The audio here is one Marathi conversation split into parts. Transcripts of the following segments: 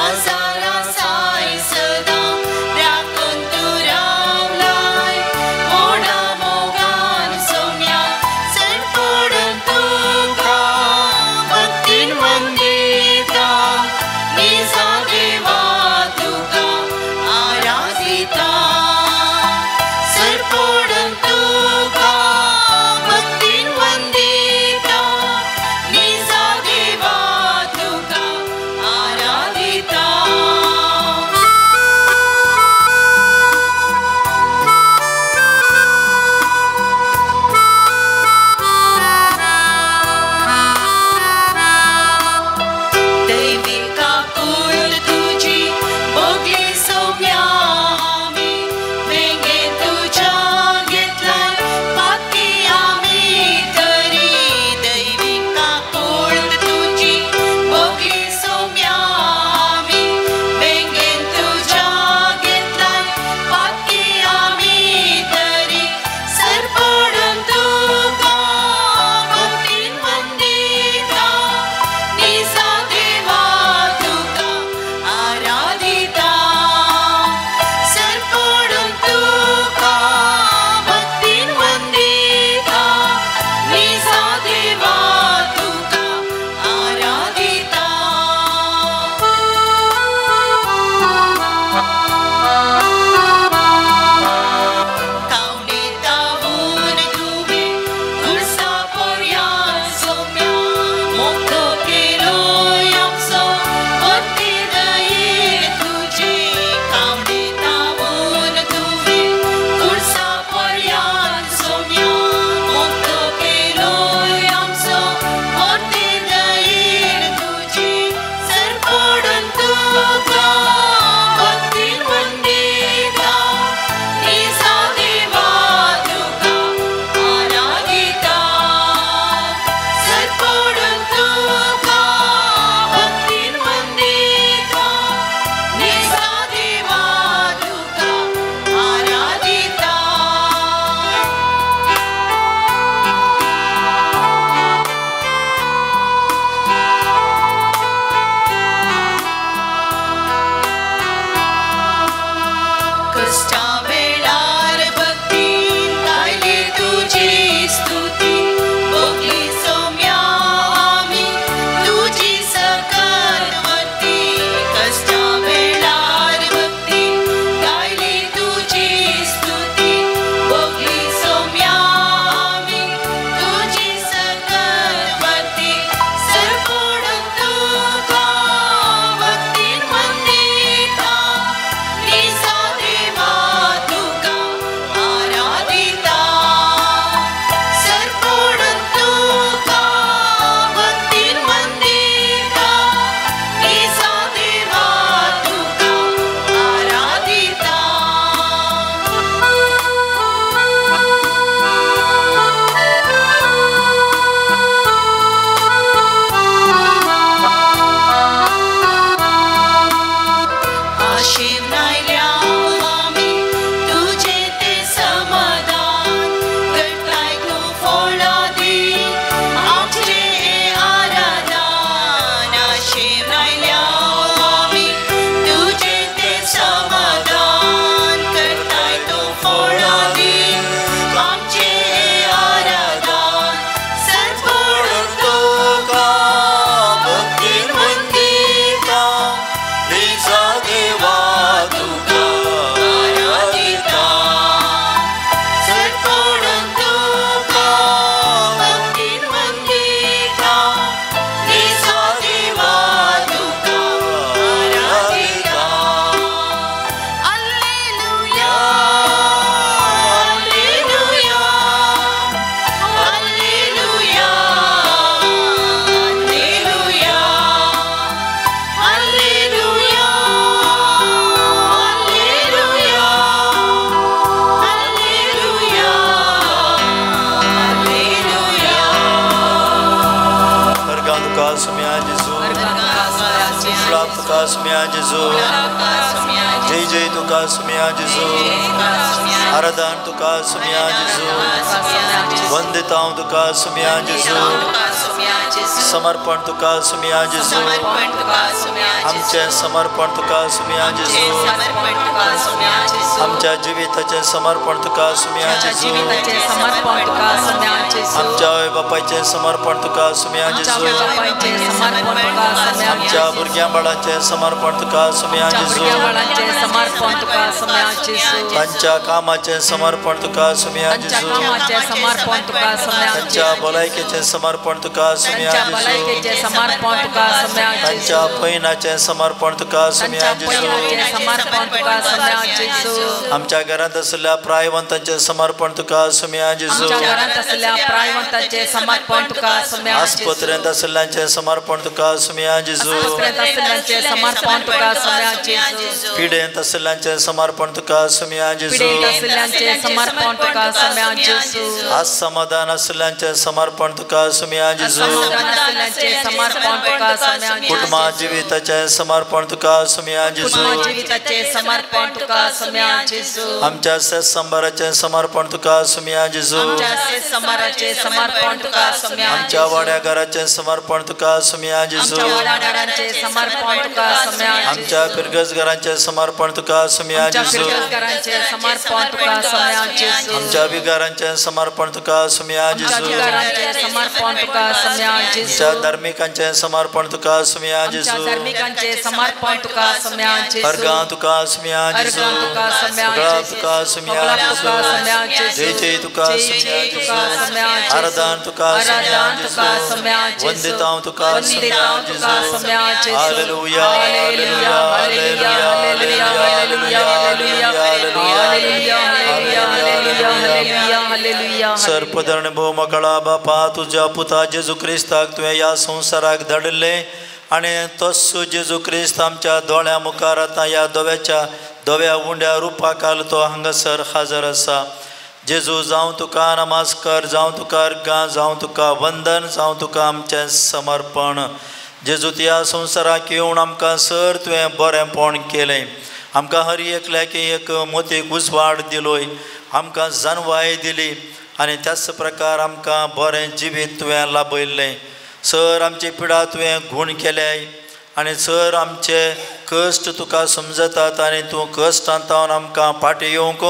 आजारा गुलाब तुका सुम्या जेजू जय जय तुका सुम्या जेजू आराधन तुका सुम्या जेजू वंदितां तुका सुम्या जेजू समर्पण तुका सुम्या जेजू आमचे समर्पण तुका सुम्या जेजू आमच्या जिविताचे समर्पण तुका सुम्या जेजू आमच्या आई बापाचे समर्पण तुका सुम्या जेजू आमच्या भुरग्यां बाळांचे समर्पण तुका सुम्या जेजू तांच्या कामाचे समर्पण तुका सुम्या जेजू तांच्या भलायकेचे समर्पण तुका सुम्या जेजू तांच्या पैनाचे समर्पण तुका सुम्या जेजू आमच्या घरात असलेल्या प्रायवंतांचे समर्पण तुका सुम्या जेजू आस्पत्रेंत असलेल्यांचे समर्पण तुका सुम्या जेजू पिडेंत असलेल्यांचे समर्पण तुका सुम्या जेजू आज समाधान असलेल्यांचे समर्पण तुका सुम्या जेजू कुटुंबा जिविताचे समर्पण तुका सुम्या जेजू आमच्या सेस संभाराचे समर्पण तुका सुम्या जेजू आमच्या वाड्या घराचे समर्पण तुका सुम्या जेजू आमच्या पिरगस घरांचे समर्पण तुका सुम्या जेजू आमच्या विगारांचे समर्पण तुका सुम्या जेजू आमच्या धार्मिकांचे समर्पण तुका सुम्या जेजू अर्गां तुका सुम्या जेजू सगळा तुका सुम्या जेजू जय जय तुका सुम्या जेजू आराधन तुका सुम्या जेजू वंदितां तुका सुम्या जेजू हालेलुया हालेलुया हालेलुया हालेलुया सर्पधरण भोमकळा बापा तुझ्या पुता जेजू क्रिस्ताक तुवें ह्या संवसाराक धाडले आनी तोच जेजू क्रिस्त आमच्या दोळ्या मुखार आतां ह्या धव्या उंड्या रुपाकाल तो हांगासर हजर आसा जेजू जावं तुका नमस्कार जावं तुका अर्गां जावं तुका वंदन जावं तुका आमचें समर्पण जेजू ह्या संवसाराक येवन आमकां सर तुवें बरेंपण केलें आमकां हर एकल्याक एक मोतीक उजवाड दिलोय आमकां जानवाय दिली आनी त्याच प्रकार आमकां बरें जिवीत तुवें लाभयल्लें सर आमची पिडा तुवें गूण केल्याय आनी सर आमचे कश्ट तुका समजतात आनी तूं कश्टांतावन आमकां फाटीं येवंक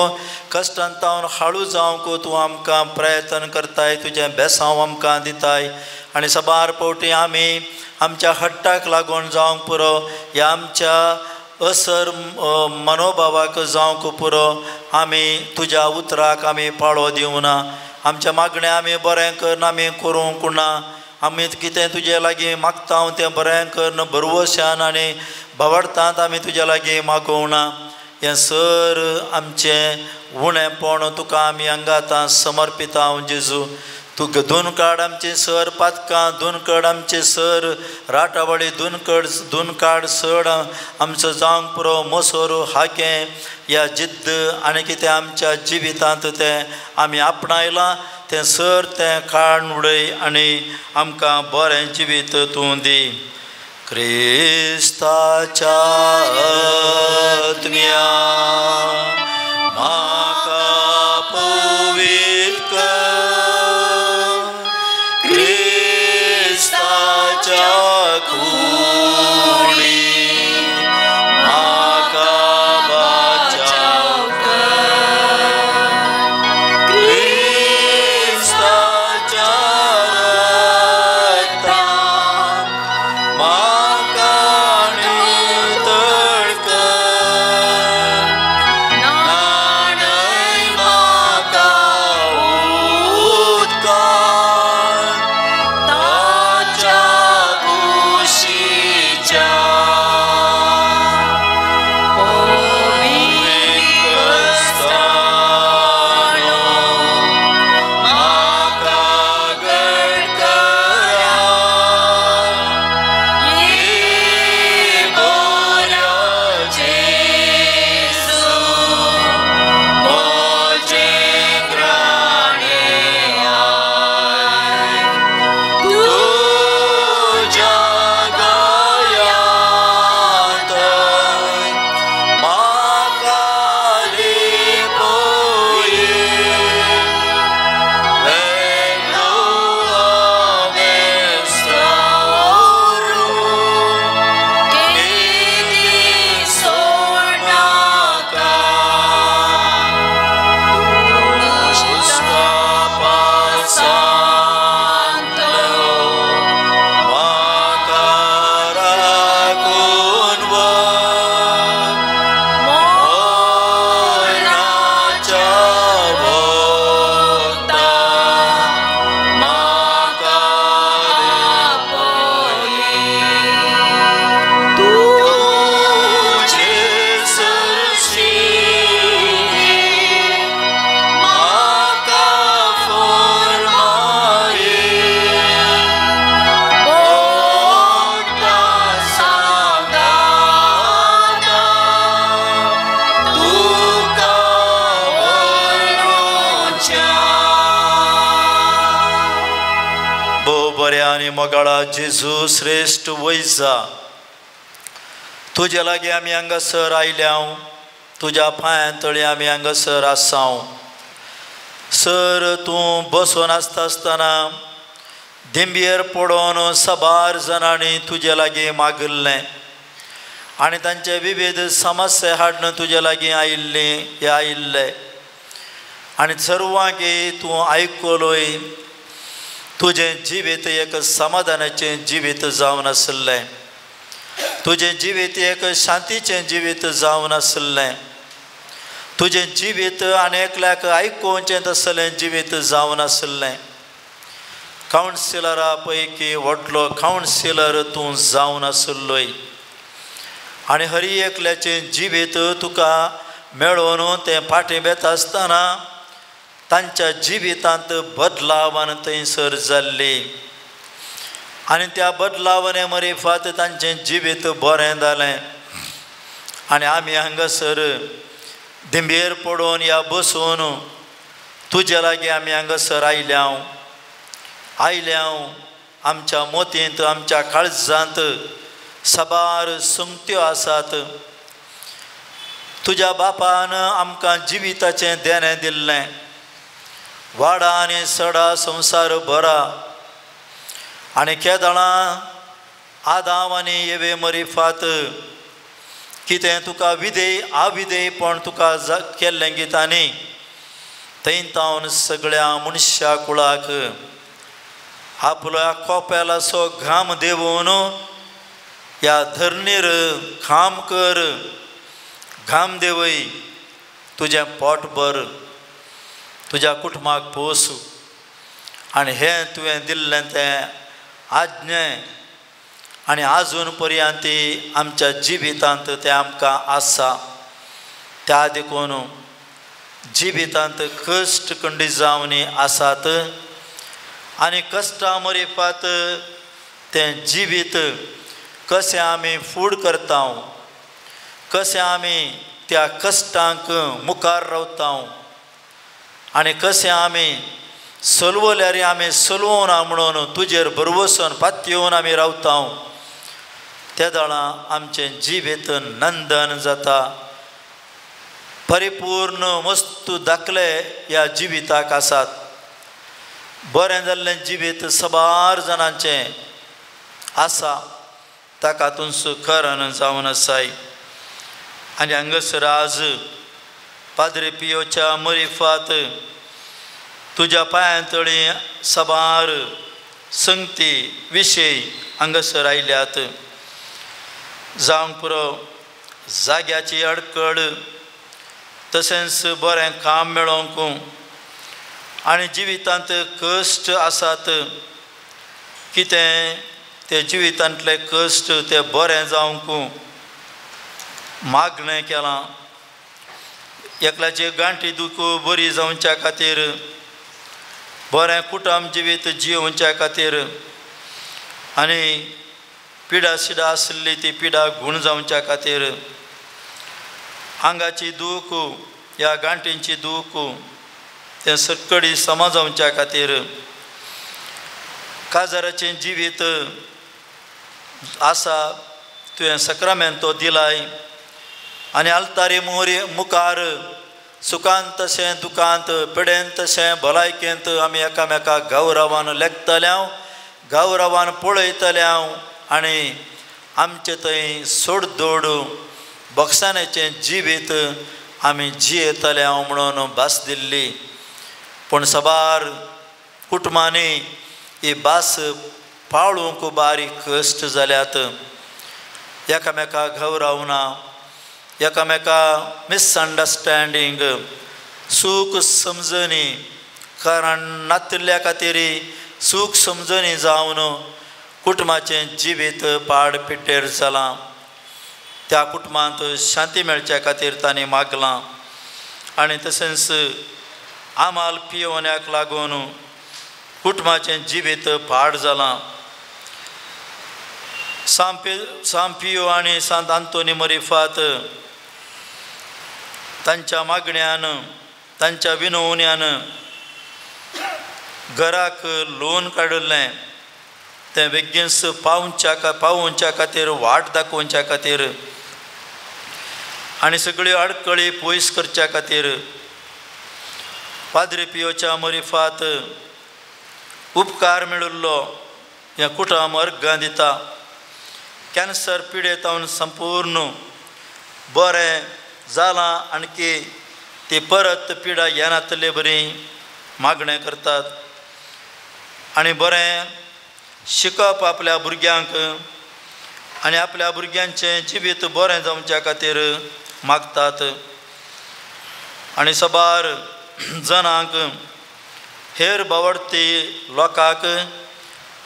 कश्टांतावन हाळू जावंक तूं आमकां प्रयत्न करताय तुजें बेसांव आमकां दिताय आनी सबार फावटी आमी आमच्या हट्टाक लागून जावंक पुरो ह्या आमच्या असर मनोभावाक जावंक पुरो आमी तुज्या उतराक आमी पाळो दिवं ना आमच्या मागणें आमी बरें करन आमी करूंक ना आमी कितें तुजे लागीं मागता तें बरें करन भरवशान आनी भवडतांत आमी तुजे लागीं मागूंक ना हें सर आमचें उणेंपण तुका आमी हांगा आतां समर्पिता जेजू तूं दोन काड आमचे सर पातकां दोन कड आमचे सर राटावळी दोन काड सड आमचो जावंक पुरो मसोर हाकें ह्या जिद्द आनी कितें आमच्या जिवितांत तें आमी आपणायलां तें सर तें काड उडय आनी आमकां बरें जिवीत तूं दी क्रिस्ताच्या आत्म्या म्हाका पवित्र कर क्रिस्ताच्या कुडी म्हाका बचाव कर क्रिस्ताच्या रक्तान म्हाका नितळ कर मोगाळा जेजू श्रेष्ठ वैजा तुजे लागीं आमी हांगासर आयल्याव तुज्या पांयां तळी आमी हांगासर आसाव सर तूं बसून आसता आसतना दिंबयेर पडोवन साबार जाणांनी तुजे लागीं मागिल्लें आनी तांचे विविध समस्या हाडून तुजे लागीं आयिल्ले आनी सर्वांकी तूं आयकलोय तुजें जिवीत एक समाधानाचें जिवीत जावन आसलें तुजें जिवीत एक शांतीचें जिवीत जावन आसलें तुजें जिवीत आनेकल्याक आयकोवचें तसलें जिवीत जावन आसलें कावन्सिलरा पैकी व्हडलो कावन्सिलर तूं जावन आसलोय आनी हर एकल्याचें जिवीत तुका मेळोवन तें फाटीं बेता आसतना तांच्या जिवितांत बदलावन थंयसर जाल्ली आनी त्या बदलावने मरेफात तांचें जिवीत बरें जालें आनी आमी हांगासर दिंबयेर पडोवन या बसून तुजे लागीं आमी हांगासर आयल्याव आमच्या मोतींत आमच्या काळजांत साबार संगत्यो आसात तुज्या बापान आमकां जिविताचें देणें दिल्लें वाडा आनी सडा संवसार बरा आनी केदाळां आदाम आनी येवे मरिफात कितें तुका आविधेयपण तुका केल्लें गितांनी थंय तावन सगळ्या मनशा कुळाक आपल्या कोपेलाचो घाम देवून ह्या धरणीर काम कर घाम देवय तुजें पोट भर तुज्या कुटुंबाक पोस आनी हें तुवें दिल्लें तें आज्ञे आनी आजून पर्यंत आमच्या जिवितांत तें आमकां आसा त्या देखून जिवितांत कश्ट खंडी जावनी आसात आनी कश्टा मरेफात तें जिवीत कशें आमी फूड करता कशें आमी त्या कश्टांक मुखार रावता आनी कशें आमी चलवल्यार आमी चलवना म्हणून तुजेर भरवोसन पातयेवन आमी रावता त्या दाळां आमचें जिवीत नंदन जाता परिपूर्ण वस्तू दाखले ह्या जिविताक आसात बरें जाल्लें जिवीत साबार जाणांचें आसा ताका हातून सुखरण जावन आसाय आनी हांगासर आज पाद्री पियोच्या मरिफात तुज्या पांयां तळी साबार संगती विशय हांगासर आयल्यात जावंक पुरो जाग्याची अडकड तशेंच बरें काम मेळोवंक आनी जिवितांत कश्ट आसात कितें ते जिवितांतले कश्ट ते बरें जावंक मागणें केलां एकल्याची गांठी दूख बरी जावच्या खातीर बरें कुटुंब जिवीत जियोवच्या खातीर आनी पिडा शिडा आसली ती पिडा गूण जावच्या खातीर आंगाची दूख ह्या गांठींची दूख तें सक्कडी समजावच्या खातीर काजाराचें जिवीत आसा तुवें सक्रामेंतो दिलाय आनी आल्तारी मुखार सुखांत तशें दुखांत पिडेंत तशें भलायकेंत आमी एकामेकाक गौरवान लेखतल्याव गौरवान पळयतल्याव आनी आमचें थंय सोडदोड बक्षानेचें जिवीत आमी जियेतल्याव म्हणून भास दिल्ली पूण साबार कुटुंबांनी ही भास पाळूंक बारीक कश्ट जाल्यात एकामेकाक गौरवना एकामेका मिसअंडरस्टँडींग सूख समजणी कारण नातिल्ल्या खातीर सूख समजणी जावन कुटुंबाचें जिवीत पाड पिड्डेर जालां त्या कुटुंबांत शांती मेळच्या खातीर तांणी मागलां आनी तशेंच आमाल पियोवण्याक लागून कुटुंबाचें जिवीत पाड जालां सांपियो आनी सांत आंतोनी मरिफात तांच्या मागण्यान तांच्या विनवण्यान घराक लोन काडिल्लें ते बेगीनस पावोवच्या खातीर वाट दाखोवच्या खातीर आनी सगळ्यो आडकळी पयस करच्या खातीर पाद्री पियोच्या मरिफात उपकार मेळिल्लो ह्या कुटुंब अर्गां दिता. कॅन्सर पिडेतावन संपूर्ण बरें जालां आणकी ती परत पिडा येनातले बरी मागणें करतात आनी बरें शिकप आपल्या भुरग्यांक आनी आपल्या भुरग्यांचें जिवीत बरें जावच्या खातीर मागतात. आनी सबार जनांक हेर बावडती लोकांक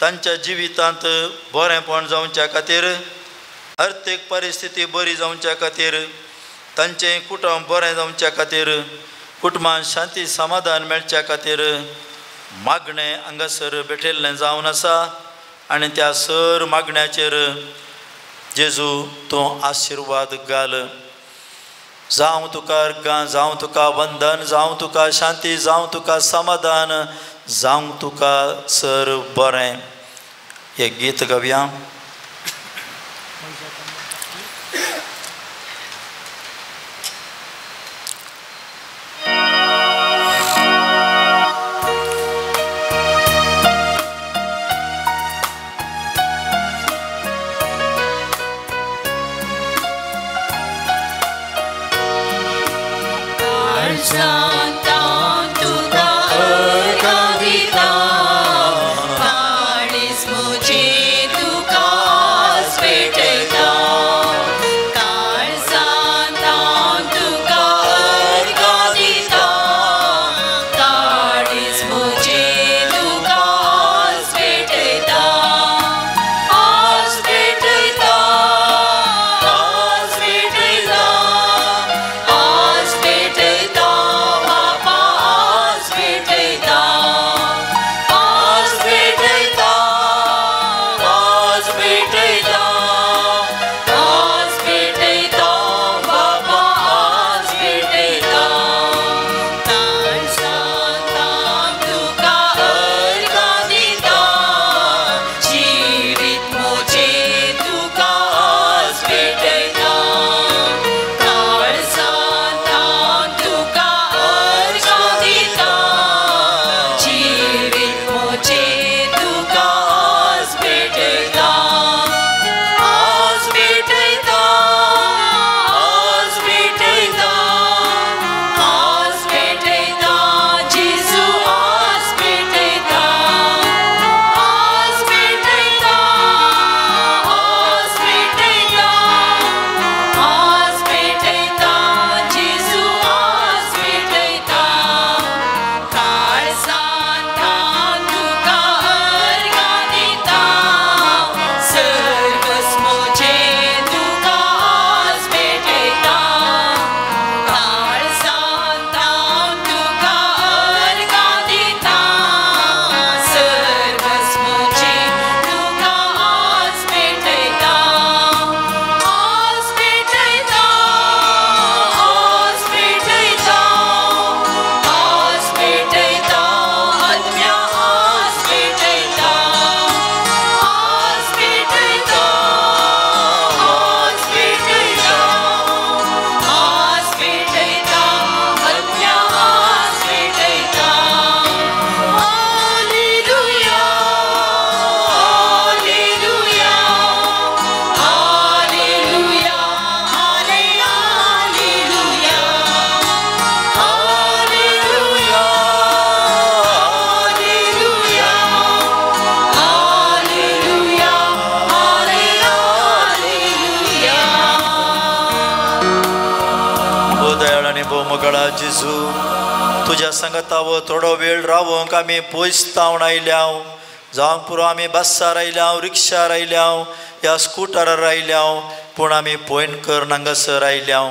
तांच्या जिवितांत बरेंपण जावच्या खातीर आर्थीक परिस्थिती बरी जावच्या खातीर तांचें कुटुंब बरें जावच्या खातीर कुटुंबान शांती समाधान मेळच्या खातीर मागणें हांगासर भेटयल्लें जावन आसा. आनी त्या सर मागण्याचेर जेजू तूं आशिर्वाद घाल. जावं तुका अर्गां, जावं तुका वंदन, जावं तुका शांती, जावं तुका समाधान, जावं तुका सर बरें. हे गीत गावया. मगळा जेजू तुझ्या संगतावो थोडो वेळ रावोंक आमी पोयस्तावण आयल्याव जावं पुरो आमी बसार आयल्याव रिक्षार आयल्याव या स्कुटरार आयल्याव पूण आमी पोयणकर हांगासर आयल्याव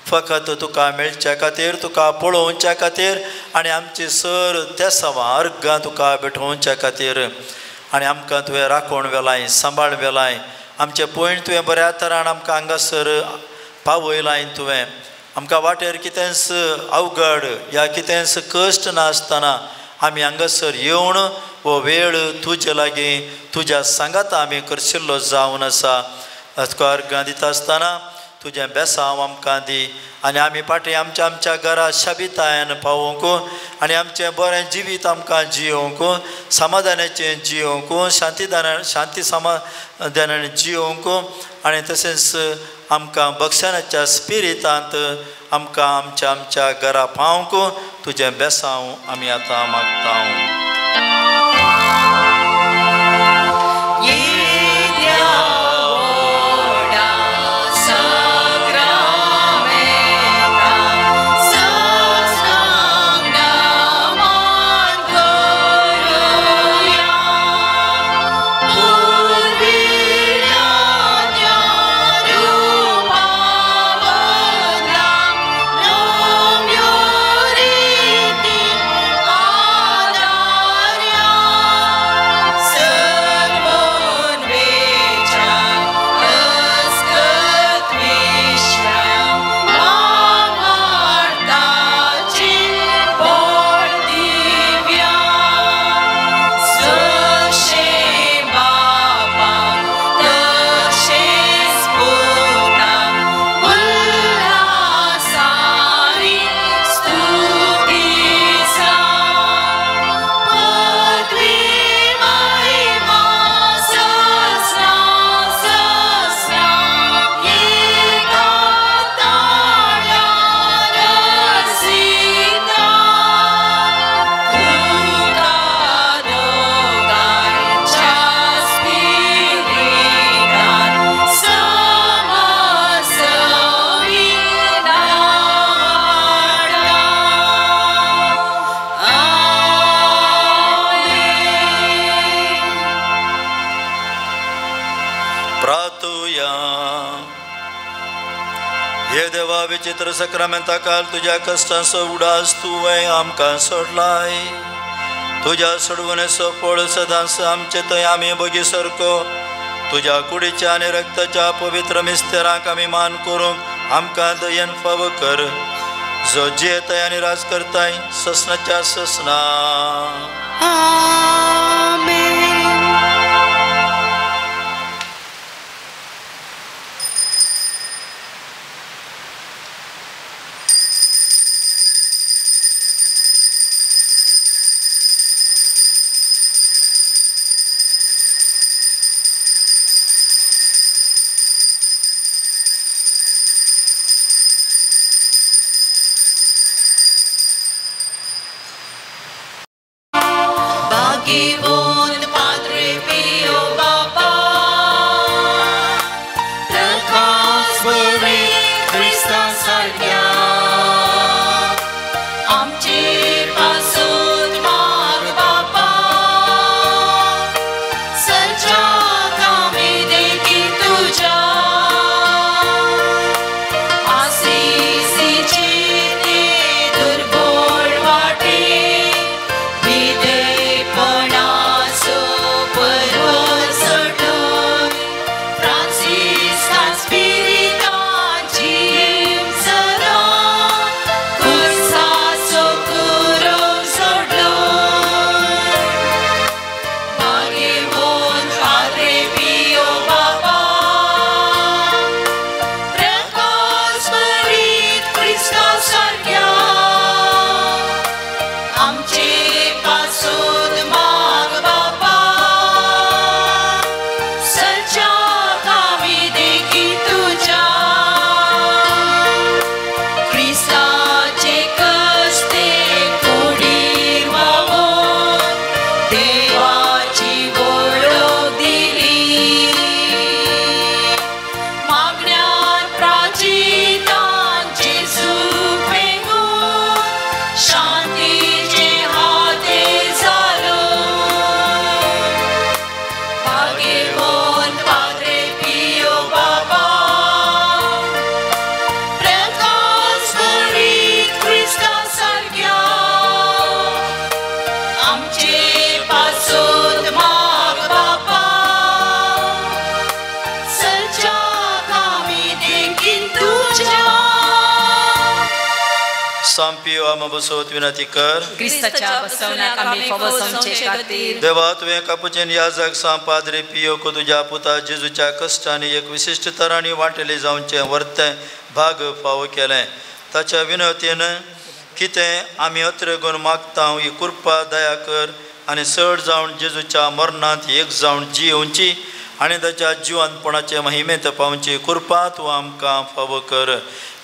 फकत तुका मेळच्या खातीर तुका पळोवच्या खातीर आनी आमची सर देसावां अर्गां तुका भेटोवच्या खातीर आनी आमकां तुवें राखण वेलाय सांबाळ वेलाय आमचे पोयण तुवें बऱ्या तरान आमकां हांगासर पावयलाय तुवें आमकां वाटेर कितेंच अवघड या कितेंच कश्ट नासतना आमी हांगासर येवन हो वेळ तुजे लागीं तुज्या सांगात आमी करशिल्लो जावन आसा. तुका अर्गां दिता आसतना तुजें बेसांव आमकां दी आनी आमी फाटीं आमच्या आमच्या घरा शाबितायेन पावोवंक आनी आमचें बरें जिवीत आमकां जियोवंक समाधानाचें जियोवंक शांती समाधानान जियोवंक आनी तशेंच आमकां बक्षणाच्या स्पिरितांत आमकां आमच्या आमच्या घरा पावंक तुजें बेसांव आमी आतां मागता. विचित्र सक्रामेंता काल तुझ्या कष्टांचो उडास तुवें आमकां सोडलाय. तुज्या सोडवणेचो फळ सदांच आमचे थंय आमी बगी सारको तुज्या कुडीच्या आनी रक्ताच्या पवित्र मिस्तेराक आमी मान करूंक आमकां दयेन फाव कर. जो जियेताय आनी राज करताय ससनाच्या ससना. Givon सांपियो आम बसोत विनंती कर ख्रिस्ताच्या बसवण्याक आम्ही फवसवचे खातीर देवा तुवें कापुचेन याजक सांपाद्री पियो को तुझ्या पुता जेजूच्या कश्टांनी एक विशिष्ट तरांनी वांटले जावचे वर्तें भाग फावो केलें ताच्या विनंतीन कितें आमी अत्र गुण मागता ही कृपा दया कर आनी चड जावन जेजूच्या मरणांत एक जावन जियोवची आनी ताच्या जिवंतपणाचे महिमेंत पावची कृपा तूं आमकां फावो कर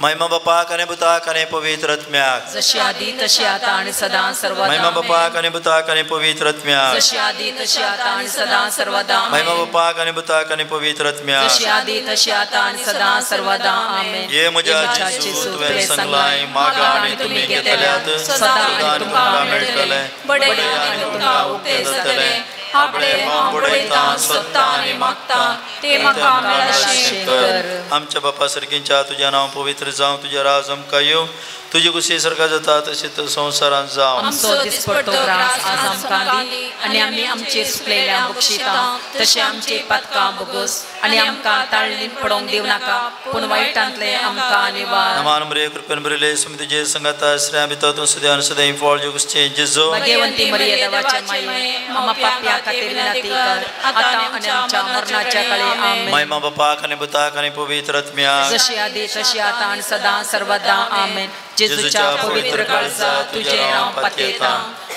महिमा बापाक आनी पुताक आनी पवित्र आत्म्याक जशी आदी तशी आता आणि सदा सर्वदा महिमा बापाक आनी पुताक आनी पवित्र आत्म्याक जशी आदी तशी आता आणि सदा सर्वदा महिमा बापाक आनी पुताक आनी पवित्र आत्म्याक जशी आदी तशी आता आणि सदा सर्वदा आमेन ये म्हज्या जेजू तुवें सांगलाय मागा आनी तुमी घेतल्यात सदा तुमकां मेळटलें बडे आनी तुमकां उक्ते जातले आपले बुडयता सोदता आनी मागता ते म्हाका मेळचें कर आमच्या बापा सारकींच्या तुझें नांव पवित्र जावं तुजें राज आमकां येवं तुजी कुशी सरका जाता तशी तर संवसारांत जावं आमचो दिसपडटो ग्रास आज आमकां दी आनी आमी आमचेर सुकलेल्या बक्षिता तशें आमचे पातकां बोगोस आनी आमकां ताळणीत पडोवंक दिवं नाका पूण वायटांतले आमकां निवार नमान मरे कृपेन बरयले सुमी तुजे संगाता श्रेया भितर सद्या सदैव फळ जगुसचे जेजो भाग्यवंती मरिये देवाचे माये आमा पाप्या खातीर विनंती कर आता आनी आमच्या मरणाच्या काळी आमेन महिमा बापाक आनी पुताक आनी पवित्र आत्म्याक जशी आदी तशी आता आणि सदा सर्वदा आमेन जेजूच्या पवित्र काळजा तुझे नांव पातयता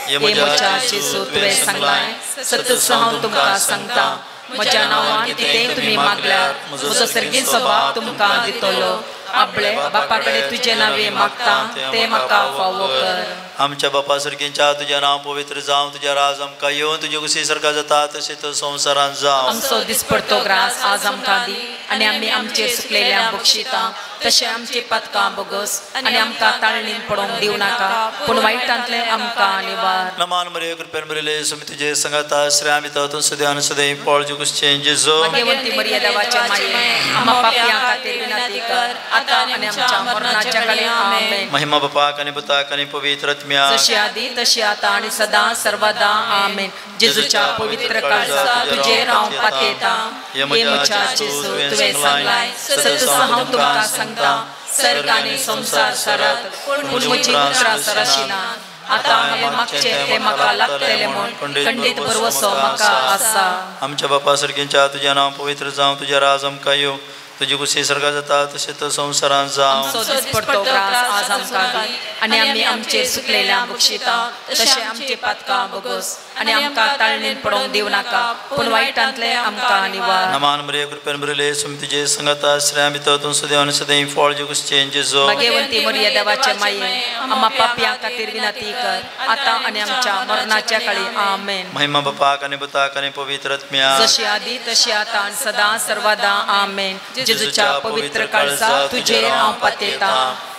ये म्हज्या जेजू तुवें सांगलाय सतत हांव तुमकां सांगता म्हज्या नांवान कितें तुमी मागल्यार म्हजो सर्गीन स्वभाव तुमकां दितलो आपले बापा कडेन तुजे नांवे मागता ते म्हाका फावो कर आमच्या बापा सारकींच्या तुजें नांव पवित्र जावं तुजें राज आमकां येवं तुजे कुशी सारका जाता तशें तर संवसारांत जावं आमचो दिसपडटो ग्रास आज आमकां दी आनी आमी आमचेर सुकलेल्या बक्षिता तशें आमची पातकां बोगस आनी आमकां ताळणीत पडोवंक दिवं नाका पूण वायटांतले आमकां निवार नमान मरे कृपेन बरयले सुमी तुजे संगाता श्रेया भितर सद्या सदैव फळ जगुसचे जेजो भाग्यवंती मरिये देवाचे माये आमा पाप्यां खातीर विनंती कर आता आनी आमच्या मरणाच्या काळी आमेन महिमा बापाक आनी पुताक आनी पवित्र आत्म्याक जशी आदी तशी आता आणि सदा सर्वदा आमेन जेजूच्या पवित्र काळजा तुझे नांव पातयता ये म्हज्या जेजू तुवें सांगलाय सतत हांव तुमकां सांगता सर्ग आनी संवसार सारात पूण म्हजी उतरां सराशिना आता हांवें मागचें तें म्हाका लागतलें म्हूण खंडीत भरवसो म्हाका आसा आमच्या बापा सारकींच्या तुजें नांव पवित्र जावं तुजें राज आमकां येवं तुजी कुशी सरका जाता तशें तर संवसारांत जावं आमचो दिसपडटो ग्रास आज आमकां दी आनी आमी आमचेर सुकलेल्या बक्षिता तशें आमचे पातकां बोगस आनी आमकां ताळणीत पडोवंक दिवं नाका पूण वायटांतले आमकां निवार नमान मरे कृपेन बरयले सुमी तुजे संगाता श्रेया भितर सदैव सदैव फळ जगुसचे जेजो भाग्यवंती मरिये देवाचे माये आमा पाप्यां खातीर विनंती कर आता आनी आमच्या मरणाच्या काळी आमेन महिमा बापाक आनी पुताक आनी पवित्र आत्म्याक जशी आदी तशी आता आनी सदा सर्वदा आमेन जेजूच्या पवित्र काळजा तुझे नांव पातयता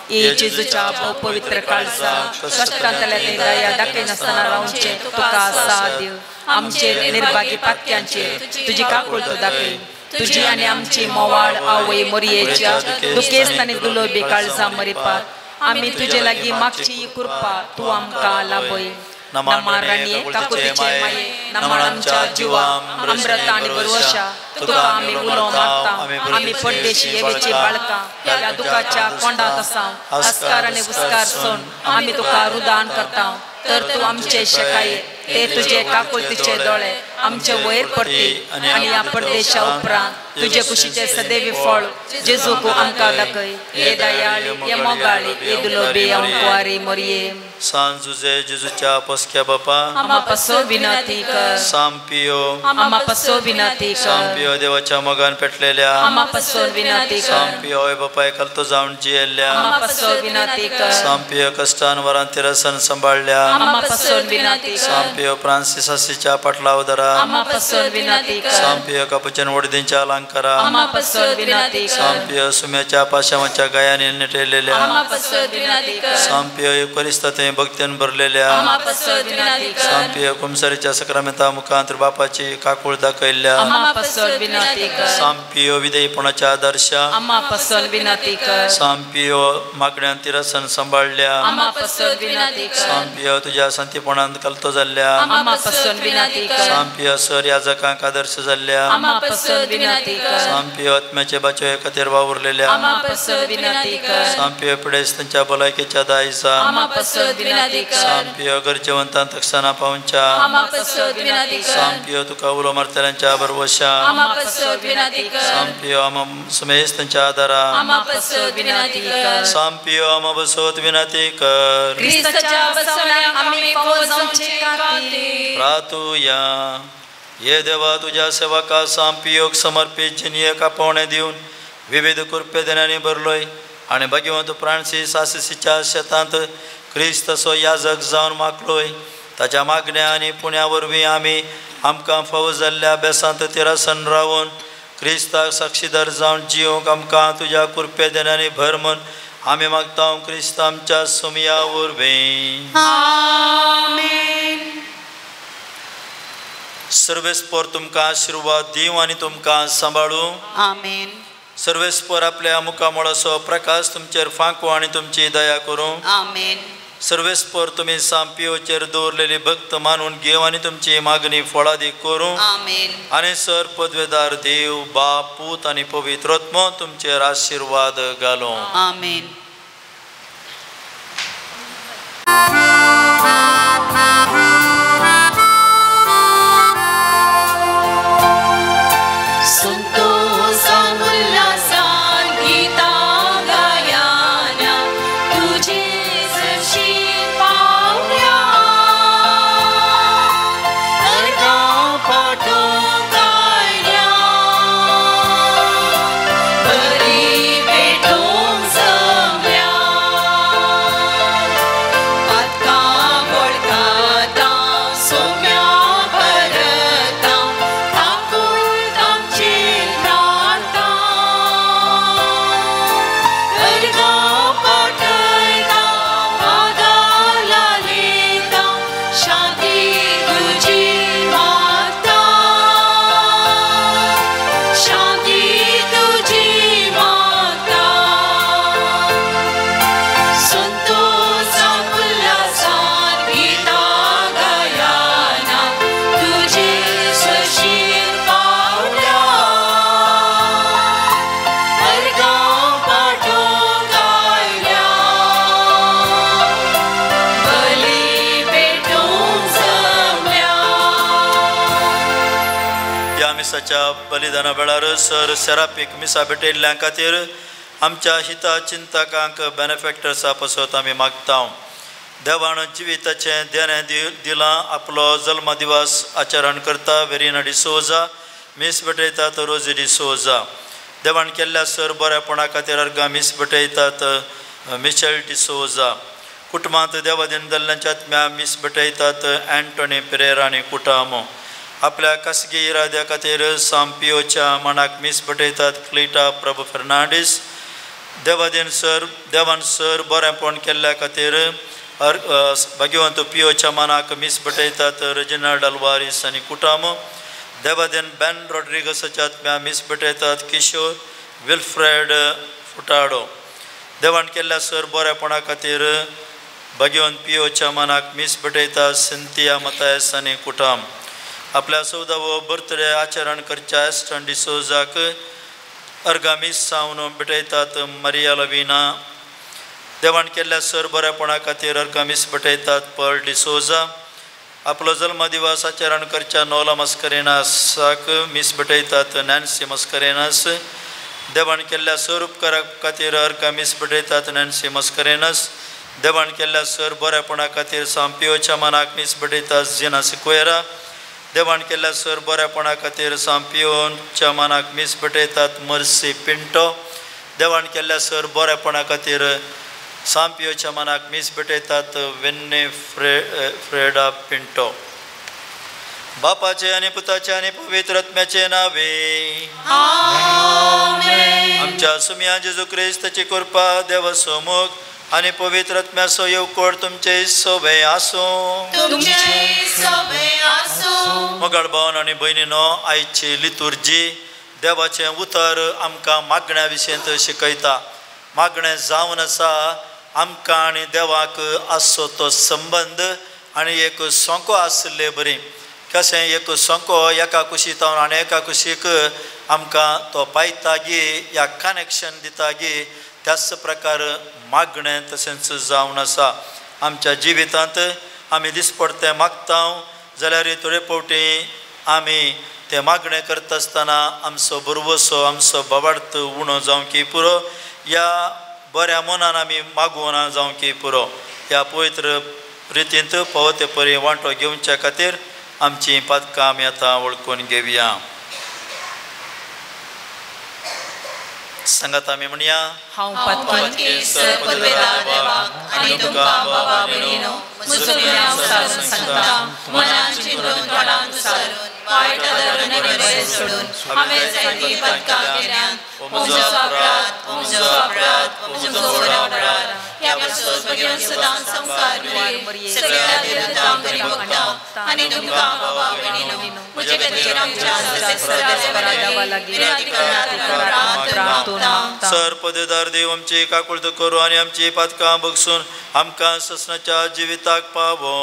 ये जेजूच्या पवित्र काळजा कश्टांतल्या ते दया दाखयनासतना रावचे तुका साथ दिव आमचेर निर्भागी पातक्यांचेर तुजी काकूळ तूं दाखय तुजी आनी आमची मोवाळ आवय मरियेच्या दुखेस्त आनी दुलोबी काळजा मरिपात आमी तुजे लागीं मागची कृपा तूं आमकां लाभय नमारानिये काकुतीचे माये नमाण आमच्या जिवा अमृत आनी बरवशा तुका आमी उलो मागता आमी परदेशी येवेची बाळकां ह्या दुखाच्या कोंडात आसां अस्कार आनी उस्कार सोन आमी तुका रुदान करता तर तूं आमचे शेकाये ते तुजे काकुळतीचे दोळे आमचे वयर पडटी आनी ह्या परदेशा उपरांत तुजे कुशीचे सदैव फळ जेजूक आमकां दाखय ये दयाळी ये मोगाळी ये दुलोबी अंकुवारी मरिये सांजुजे जेजूच्या पसक्या बापा आमा पसो विनंती कर सांपियो आमा पसो विनंती कर सांपियो देवाच्या मोगान पेटलेल्या आमा पसो विनंती कर सांपियो ओय बापाय कलतो जावन जियेल्ल्या आमा पसो विनंती कर सांपियो कष्टान वरान तिरसन सांबाळल्या आमा पसो विनंती कर सांपियो फ्रांसिसासीच्या पाटला उदरा आमा पसो विनंती कर सांपियो कापुचन वडदींच्या अलंकारा आमा पसो विनंती कर सांपियो सुम्याच्या पाशावाच्या गायाने नटलेल्या आमा पसो विनंती कर सांपियो युकरिस्ताते भक्तीन भरलेल्या आमा पसो विनंती कर सांपियो कुमसरीच्या सक्रामेंता मुखांतर बापाची काकूळ दाखयल्या आमा पसो विनंती कर सांपियो विधेयपणाच्या आदर्शा आमा पसो विनंती कर सांपियो मागण्यांत तिरसन सांबाळल्या आमा पसो विनंती कर सांपियो तुझ्या संतीपणांत कलतो जाल्ल्या आमा पसो विनंती कर सांपियो सर याजकांक आदर्श जाल्ल्या आमा पसत विनंती कर सांपियो आत्म्याचे बचावे खातीर वावुरलेल्या आमा पसत विनंती कर सांपियो पिडेस त्यांच्या भलायकेच्या दायजा आमा पसत विनंती कर सांपियो गरजेवंतां तक्षना पावच्या आमा पसत विनंती कर सांपियो तुका उलो मारतल्यांच्या बरवशा आमा पसत विनंती कर सांपियो आमा सुमेश त्यांच्या आदारा आमा पसत विनंती कर सांपियो आमा बसोत विनंती कर ख्रिस्ताच्या बसवण्याक आम्ही पावल जावचे खातीर प्रार्थूया ये देवा तुझ्या सेवका सांपियोक समर्पित जिनियेका पावणे दिवन विविध कृपे देण्याने भरलोय आणि भगवंत फ्रांसीस आसिसीच्या शेतांत क्रिस्तसो याजक जावन मागलोय ताच्या मागण्या आनी पुण्या वरवीं आमी आमकां फावो जाल्ल्या अभ्यासांत तिरासन रावून क्रिस्ताक साक्षीदार जावन जिवंक आमकां तुज्या कृपे देण्याने भर म्हण आमी मागता क्रिस्त आमच्या सुमया वरवीं आमेन सर्वेस्पर तुमकां आशिर्वाद दिव आनी तुमकां सांबाळूं आमेन सर्वेस्पर आपल्या मुखामळाचो प्रकाश तुमचेर फांको आनी तुमची दया करूं आमेन सर्वेस्पर तुमी सांपियोचेर दवरलेली भक्त मानून घेव आनी तुमची मागणी फळादीक करूं आमेन आनी सर पदवेदार देव बाप पूत आनी पवित्र आत्मो तुमचेर आशिर्वाद घालूं आमेन बलिदाना वेळार सर सेरापीक मिसा भेटयल्ल्या खातीर आमच्या हिता चिंतकांक बेनिफॅक्टर्सा पासत आमी मागता देवान जिविताचें देणें दिलां आपलो जल्म दिवस आचरण करता वेरिना डिसोजा मीस भेटयतात रोजी डिसोजा देवान केल्ल्या सर बरेपणा खातीर अर्गां मीस भेटयतात मिशेल डिसोजा कुटुंबांत देवादीन जाल्ल्यांच्या आत्म्या मीस भेटयतात एंटोनी पेरेरा आनी कुटामो आपल्या खासगी इराद्या खातीर सांपियोच्या मनाक मीस भेटयतात क्लिटा प्रभू फेर्नांडीस देवान सर बरेपण केल्ल्या खातीर भगवंत पियोच्या मनाक मीस भेटयतात रेजिनाल्ड अल्वारिस आनी कुटामो देवादेन बेन रॉड्रिगसाच्या आत्म्या मीस भेटयतात किशोर विल्फ्रेड फुटाडो देवान केल्ल्या सर बरेपणा खातीर भगवंत पियोच्या मनाक मीस भेटयतात सिंथिया मतायस आनी कुटाम आपल्या 14वो बर्थडे आचरण करच्या एस्टन डिसोजाक अर्गामीस सावन भेटयतात मारिया लविना देवान केल्ल्या सर बरेपणा खातीर अर्गामीस भेटयतात पर्ल डिसोजा आपलो जल्म दिवस आचरण करच्या नोला मस्करेनासाक मीस भेटयतात नॅन्सी मस्करेनास देवान केल्ल्या सर उपकारा खातीर अर्गामीस भेटयतात नॅन्सी मस्करेनास देवान केल्ल्या सर बरेपणा खातीर सांपियोच्या मनाक मीस भेटयतात जिना सिक्वेरा देवान केल्ल्या सर बरेपणा खातीर सांपियोच्या मनाक मीस भेटयतात मर्सी पिंटो देवान केल्ल्या सर बरेपणा खातीर सांपियोच्या मनाक मीस भेटयतात वेन्ने फ्रेडा पिंटो बापाचे आनी पुताचे आनी पवित्र आत्म्याचे नावे आमेन आमच्या सुम्या जेजू क्रिस्ताची कृपा देव समुख आनी पवित्र आत्म्याचो येवकोड तुमचे सोबे आसूं मोगाळ भावन आनी भयणीनो आयची लितुर्जी देवाचें उतर आमकां मागण्या विशयींत शिकयता मागणें जावन आसा आमकां आनी देवाक आसचो तो संबंद आनी एक सोंको आसले बरी कशें एक सोंको एका कुशीक आनी एका कुशीक आमकां तो पायता गी या कनेक्शन दिता गी त्याच प्रकार मागणें तशेंच जावन आसा. आमच्या जिवितांत आमी दिसपडतें मागता जाल्यार थोडे फावटी आमी तें मागणें करता आसतना आमचो बरवसो आमचो बाबार्थ उणो जावंकी पुरो या बऱ्या मनान आमी मागूं ना जावंकी पुरो. ह्या पवित्र रितींत पवते परी वांटो घेवच्या खातीर आमची पदकां आमी आतां वळखून घेवया. सांगात आमी म्हणया हांव पदकांचे सर पदवेदार देवाक आनी तुमकां बाबा भयणीनो म्हजो गुन्यांव सारून सांगता. मनान चिंतून तोंडान सारून वायट धरून आनी बरें सोडून हांवें जायतीं पदकां केल्यान म्हजो अपराध म्हजो अपराध ह्या पासून भगवान सदां संवसार मेरेन सगळ्या देवतांक बरी भोगता आनी तुमकां बाबा भयणीनो म्हजे खातीर आमच्या सगळ्या लागीं प्रार्थना. सर पदवेदार देव आमची काकुळत करू आनी आमची पदकां बगसून आमकां ससनाच्या जिविताक पावो.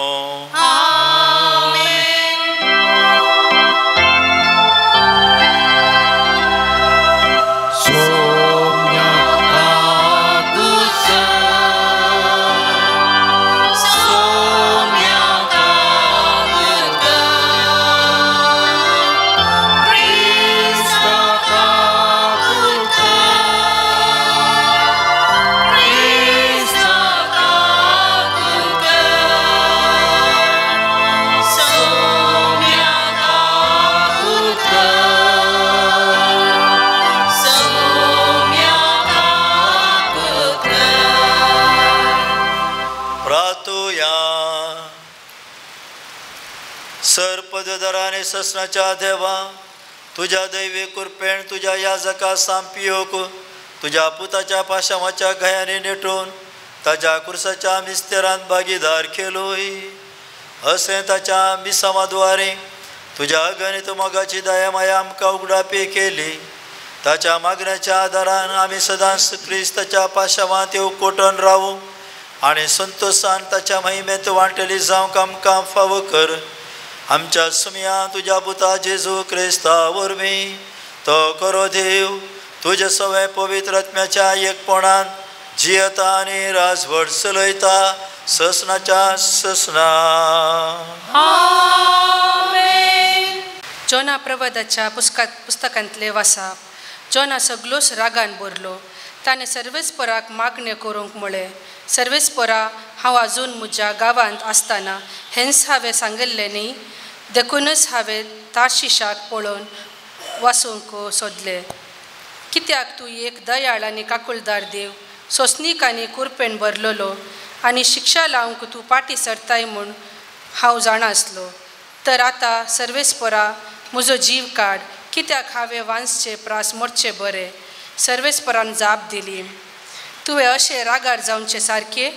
सर पदवेदाराने ससनाच्या देवा तुझ्या दैवी कृपेन तुझ्या याजका सांपियोक तुझ्या पुताच्या पाशावाच्या गयाने नेटून ताच्या कुर्साच्या मिस्तेरांत भागीदार केलोय. असे ताच्या मिसामाद्वारे तुझ्या गणित मोगाची दया माया आमकां उगडापी केली. ताच्या मागण्याच्या आदारान आमी सदांच क्रिस्ताच्या पाशावांत येवकोटून रावूं आनी संतोषान ताच्या महिमेंत वांटली जावंक आमकां फावो कर. आमच्या सुमया तुझ्या पुता जेजू क्रिस्ता वरवीं तो करो देव तुझे सवय पवित्र आत्म्याच्या एकपणान जियेता आनी राजवट चलयता ससनाच्या ससना. जोना प्रवादाच्या पुस्तकांतले वाचप. जोना सगळोच रागान बरलो. ताणें सर्वेस्पराक मागणें करूंक म्हळें. सर्वेस्परा हांव आजून म्हज्या गांवांत आसतना हेंच हांवें सांगिल्लें न्ही. देखूनच हांवें तार्शिशाक पळोवन वाचूंक सोदलें. कित्याक तूं एक दयाळ आनी काकुळदार देव सोंसणीक आनी कुरपेन भरलेलो आनी शिक्षा लावंक तूं पाटी सरताय म्हूण हांव जाणा आसलो. तर आतां सर्वेस्परा म्हजो जीव काड. कित्याक हांवें वांसचे प्रास मोडचे बरें. सर्वेस्परान जाप दिली. तुवें अशें रागार जावचें सारकें.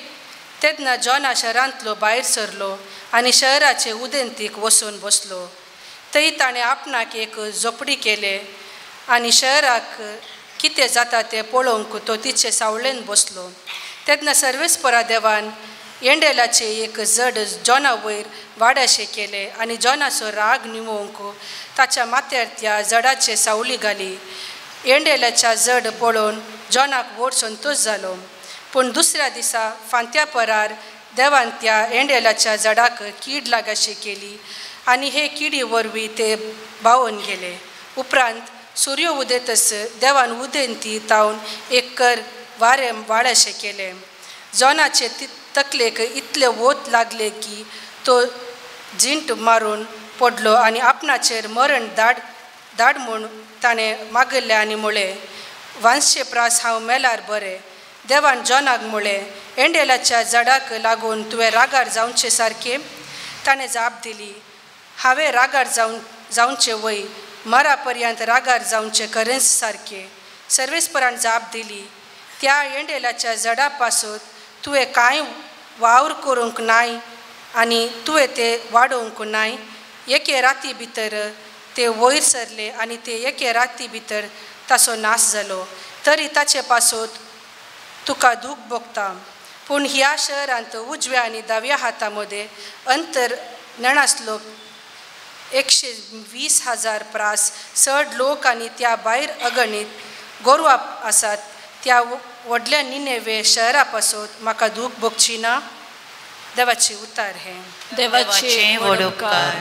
तेन्ना जोना शहरांतलो भायर सरलो आनी शहराचे उदेंतीक वचून बसलो. थंय ताणें आपणाक एक झोपडी केले आनी शहराक कितें जाता तें पळोवंक तो तिचे सावळेन बसलो. तेन्ना सर्वेस्परा देवान एंडेलाचे एक जड जोना वयर वाडाशें केलें आनी जोनाचो राग निवोवंक ताच्या माथ्यार त्या जडाचे सावळी घाली. एंडेलाच्या जड पळोवन जोनाक व्हड संतोश जालो. पूण दुसऱ्या दिसा फांत्या परार देवान त्या एंडेलाच्या जडाक कीड लागाशी केली आनी हे किडी वरवीं ते भावून गेले. उपरांत सूर्य उदेतच देवान उदेंती तावन एक कर वारें वाडाशें केलें. जोनाचे तकलेक इतले वोत लागले की तो जिंट मारून पडलो आनी आपणाचेर मरण धाड म्हूण ताणें मागयलें आनी म्हळें वांसचे प्रास हांव मेल्यार बरें. देवान जोनाक म्हळें एंडेलाच्या जडाक लागून तुवें रागार जावचें सारकें. ताणें जाप दिली हांवें रागार जावचें वय मरा पर्यंत रागार जावचें खरेंच सारकें. सर्वेस्परान जाप दिली त्या एंडेलाच्या जडा पासून तुवें कांय वावर करूंक नाय आनी तुवें तें वाडोवंक नाय. एके राती भितर ते वयर सरले आनी ते एके राती भितर ताचो नाश जालो. तरी ताचे पासून तुका दूख भोगता. पूण ह्या शहरांत उजव्या आनी दाव्या हाता मदें अंतर नेणासलो 120,000 प्रास चड लोक आनी त्या भायर अगणित गोरवां आसात त्या व्हडल्या निनेवे शहरा पासून म्हाका दूख भोगची ना. देवाचे उतार हे. देवाचे वडोवकार.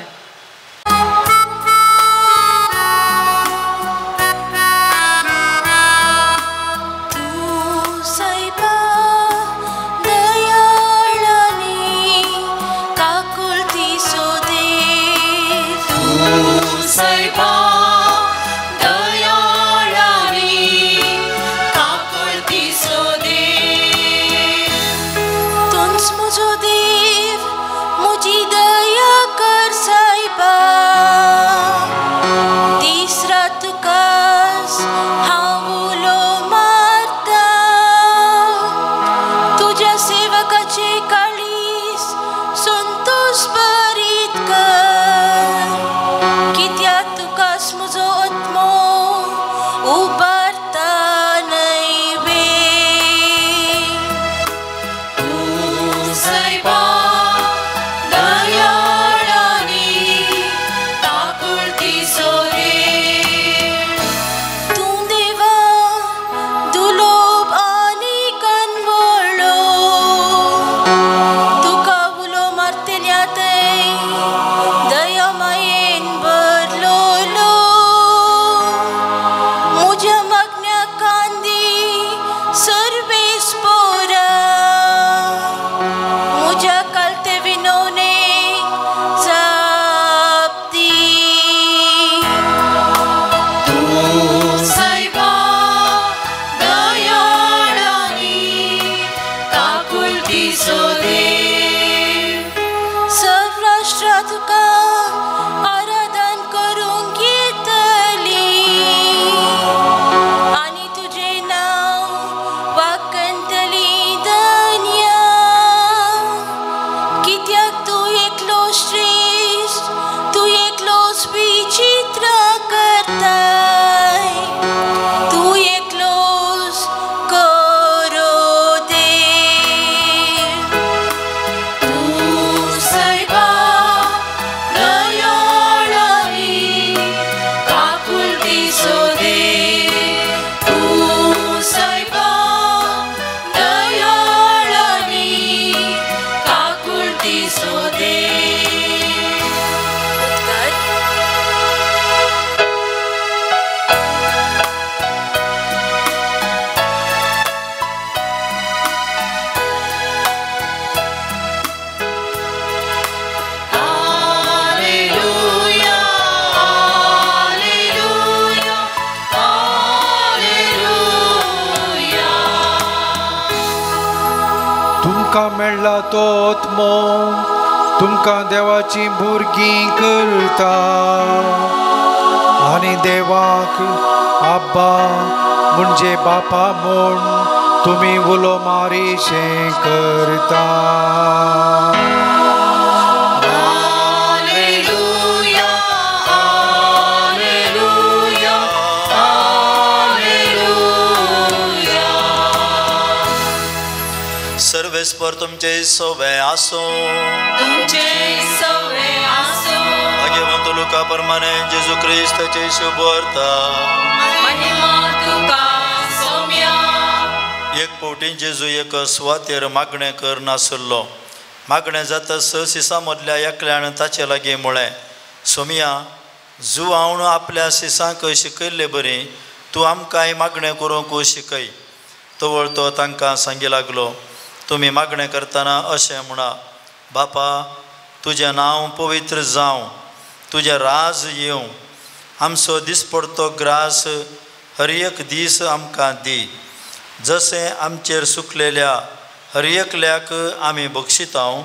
मेळ्ळा तो आत्मो तुमकां देवाची भुरगीं करता आनी देवाक आब्बा म्हणजे बापा म्हूण तुमी उलो मारीशें करता. सर्वेस्पर तुमचे सवे आसो. आगे लुका प्रमाणे जेजू क्रिस्ताचे शुभ अर्थ. एक फावटी जेजू एक सुवातेर मागणें कर नासलो. मागणें जाता 6 सिसां मदल्या एकल्यान ताचे लागीं म्हळें, सोमिया जू हांव आपल्या सिसांक शिकयल्ले बरी तूं आमकांय मागणें करूंक शिकय. तवळ तो तांकां सांगी लागलो, तुमी मागणें करतना अशें म्हणा, बापा तुजें नांव पवित्र जावं, तुजें राज येवं, आमचो दिसपडतो ग्रास हर एक दीस आमकां दी. जशें आमचेर सुकलेल्या हर एकल्याक आमी बक्षितांव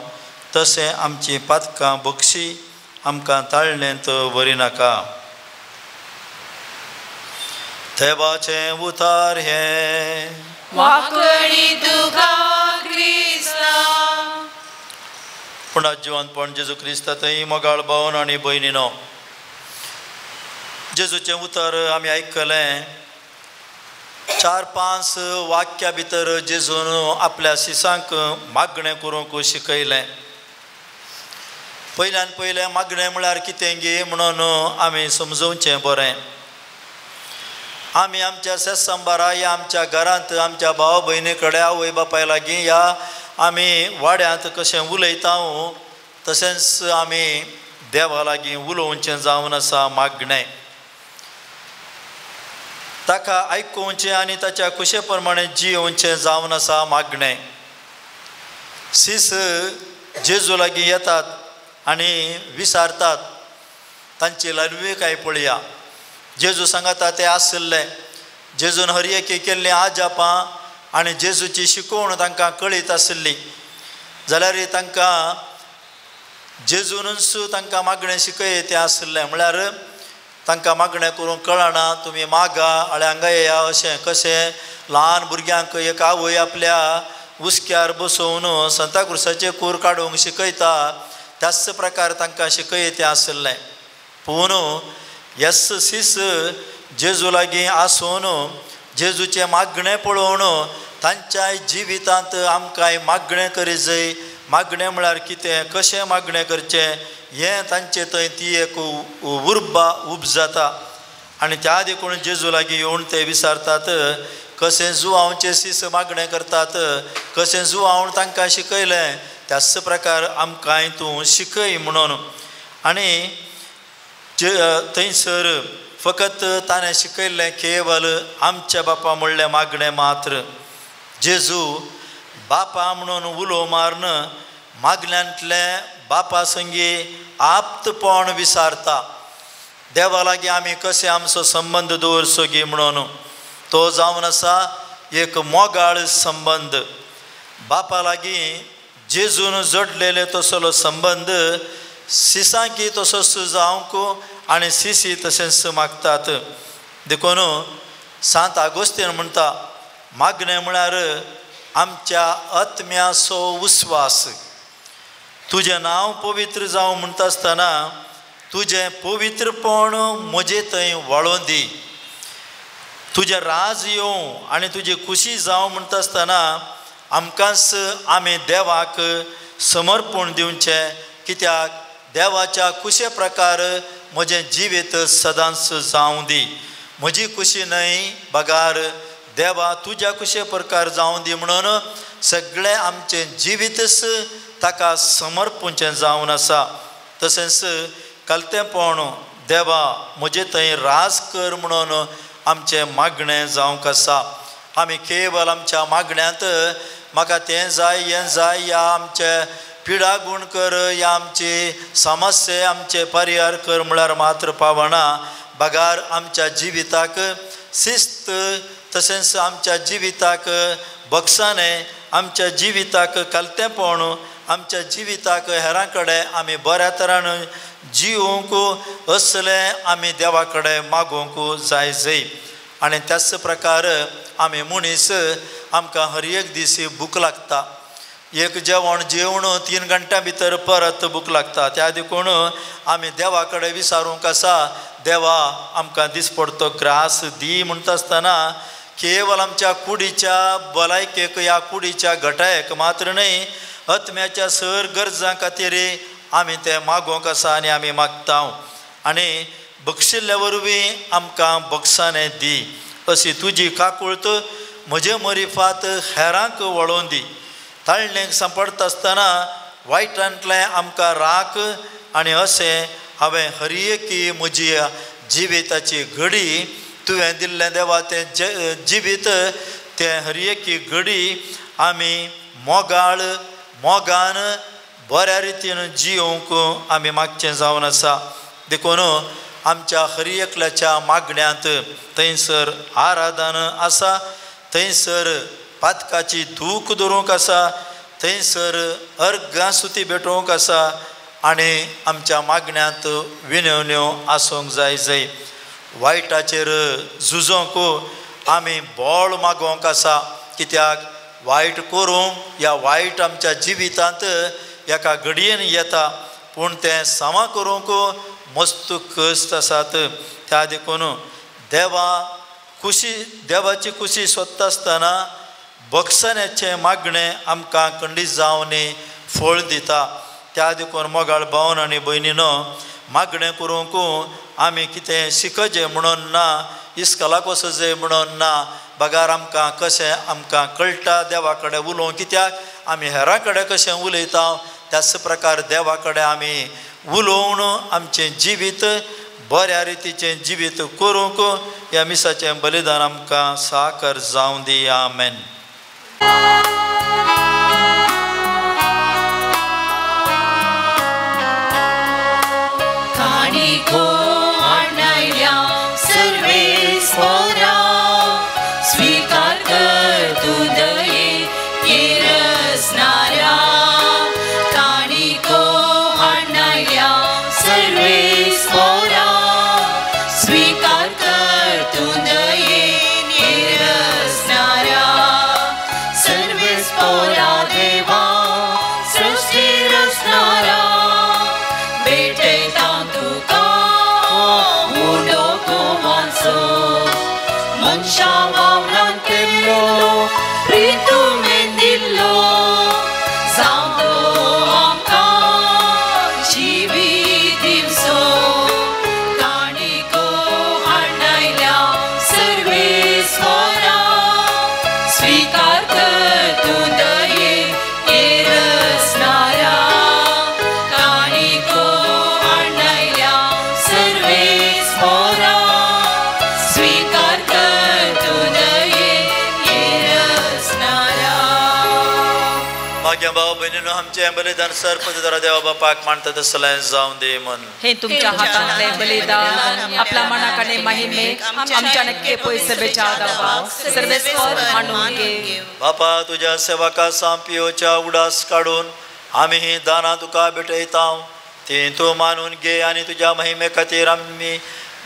तशें आमची पातकां बक्षी आमकां ताळणेंत व्हरिनाका. देवाचें उतार हें. पुणा जिवंतपण जेजू क्रिस्ता थंय मोगाळ भावन आनी भयणीनो, जेजूचें उतर आमी आयकलें. 4-5 वाक्या भितर जेजून आपल्या शिसांक मागणें करूंक शिकयलें. पयल्यान पयलें मागणें म्हळ्यार कितें गे म्हणून आमी समजोवचें बरें. आमी आमच्या सेसंबारा या आमच्या घरांत आमच्या भाव भयणी कडेन आवय बापाय लागीं या आमी वाड्यांत कशें उलयता तशेंच आमी देवा लागीं उलोवचें जावन आसा मागणें. ताका आयकुचें आनी ताच्या कुशे प्रमाणे जियोवचें जावन आसा मागणें. सीस जेजू लागीं येतात आनी विचारतात तांची लालविकाय पळया. जेजू सांगता तें आसले. जेजून हर एकी केल्लीं आजापां आनी जेजूची शिकोवण तांकां कळीत आसली जाल्यार तांकां जेजूनच तांकां मागणें शिकयतें आसलें. म्हळ्यार तांकां मागणें करूंक कळना तुमी मागा आळ्यांगा येया अशें कशें ल्हान भुरग्यांक एक आवय आपल्या उस्क्यार बसोवन सांताक्रुसाचें कूर काडूंक शिकयता त्याच प्रकार तांकां शिकयतें आसलें. पूण यस सीस जेजू लागीं आसून जेजूचें मागणें पळोवन तांच्या जिवितांत आमकांय मागणें करी जाय. मागणें म्हळ्यार कितें कशें मागणें करचें हें तांचे थंय ती एक उर्बा उपजाता. आनी त्या देखून जेजू लागीं येवन ते विचारतात कशें जुवांवचें सीस मागणें करतात कशें जुवांव तांकां शिकयलें त्याच प्रकार आमकांय तूं शिकय म्हणून. आनी थंयसर फकत ताणें शिकयल्लें केवल आमच्या बापा म्हणलें मागणें मात्र. जेजू बापा म्हणून उलो मारून मागण्यांतलें बापा संगी आप्तपण विचारता. देवा लागीं आमी कशें आमचो संबंद दवरचो गे म्हणून तो जावन आसा एक मोगाळ संबंद. बापा लागीं जेजून जोडलेले तसलो संबंध सिसांकी तसोच जावंक आनी सिसी तशेंच मागतात. देखून सांत आगोस्तीन म्हणटा मागणें म्हळ्यार आमच्या आत्म्याचो उस्वास. तुजें नांव पवित्र जावं म्हणटा आसतना तुजें पवित्रपण म्हजे थंय वाळोवन दी. तुजें राज येवं आनी तुजी खुशी जावं म्हणटा आसतना आमकांच आमी देवाक समर्पण दिवचें. कित्याक देवाच्या खुशे प्रकार म्हजें जिवीत सदांच जावं दी. म्हजी खुशी न्हय बगार देवा तुज्या खुशे प्रकार जावं दी म्हणून सगळें आमचें जिवीतच ताका समर्पूचें जावन आसा. तशेंच कलतेपण देवा म्हजे थंय राज कर म्हणून आमचें मागणें जावंक आसा. आमी केवल आमच्या मागण्यांत म्हाका तें जाय हें जाय या आमचे पिडा गूण कर या आमची समस्या आमचे परिहार कर म्हळ्यार मात्र पावना. बगार आमच्या जिविताक शिस्त तशेंच आमच्या जिविताक बक्षाणें आमच्या जिविताक कलतेपण आमच्या जिविताक हेरां कडेन आमी बऱ्या तरान जिवूंक असलें आमी देवा कडेन मागूंक जाय. आनी त्याच प्रकार आमी मनीस आमकां हर एक दीस भूक लागता. एक जेवण जेवण 3 घंटा भितर परत भूक लागता. त्या देखून आमी देवा कडेन विचारूंक आसा देवा आमकां दिसपडतो ग्रास दी म्हणटा आसतना केवल आमच्या कुडीच्या भलायकेक या कुडीच्या घटायक मात्र न्हय आत्म्याच्या सर गरजां खातीर आमी तें मागोवंक आसा आनी आमी मागता. आनी बक्षिल्ल्या वरवीं आमकां बक्षाणें दी. अशी तुजी काकूळत म्हजे मरिफात हेरांक वळोवन दी. ताळणेक सांपडता आसतना वायटांतलें आमकां राख आनी अशें हांवें हर एकी म्हजी जिविताची घडी तुवें दिल्लें देवा तें जिवीत तें हर एकी घडी आमी मोगान बऱ्या रितीन जियोवंक आमी मागचें जावन आसा. देखून आमच्या हर एकल्याच्या मागण्यांत थंयसर आराधन आसा, थंयसर पातकाची धूक दवरूंक आसा, थंयसर अर्गां सुती भेटोवंक आसा आनी आमच्या मागण्यांत विनवण्यो आसूंक जाय. वायटाचेर झुजोवंक आमी बोळ मागोवंक आसा. कित्याक वायट करूंक या वायट आमच्या जिवितांत एका घडयेन येता पूण तें सामा करूंक मस्त कश्ट आसात. त्या देखून देवाची खुशी सोदता आसतना बक्षाण्याचें मागणें आमकां खंडीत जावन फळ दिता. त्या देखून मोगाळ भावन आनी भयणीनो मागणें करूंक आमी कितें शिकचें म्हणून ना, इस्कॉलाक वचचें म्हणून ना, बगार आमकां कशें आमकां कळटा देवा कडेन उलोवंक, कित्याक आमी हेरां कडेन कशें उलयता त्याच प्रकार देवा कडेन आमी उलोवन आमचें जिवीत बऱ्या रितीचें जिवीत करूंक ह्या मिसाचें बलिदान आमकां साकर जावं दी. आमेन. स्वीकार कर तू दये येरसणाऱ्या काणिको हाडणाऱ्या सर्वेस पोरा. स्वीकार कर तू दये येरसणाऱ्या सर्वेस पोरा देवा सृष्टी रचणारा. भेटयता तुका उडोको वाचो मनशा वावरान केल्लो प्रितुमेन दिल्लो जावं तो आमकां जिवीत दिवचो. काणिको हाडणाऱ्या सर्वेस पोरा. स्वीकार कर तू दये येरसणाऱ्या काणिको हाडणाऱ्या सर्वेस पोरा. स्वीकार कर तू दये येरसणाऱ्या. मागे भाव भयणीनो आमचें बलिदान सरपदरा देवा बापाक मानता तसलें जावं दे म्हण. हे तुमच्या हातांतले बलिदान आपल्या मनाकडे महिमेक आमच्या नक्की पयसबेच्या दावा सर्वेस्पर मानून घे. बापा तुज्या सेवका सांपियोच्या उडास काडून आमी ही दानां तुका भेटयता. ती तूं मानून घे आनी तुज्या महिमे खातीर आमी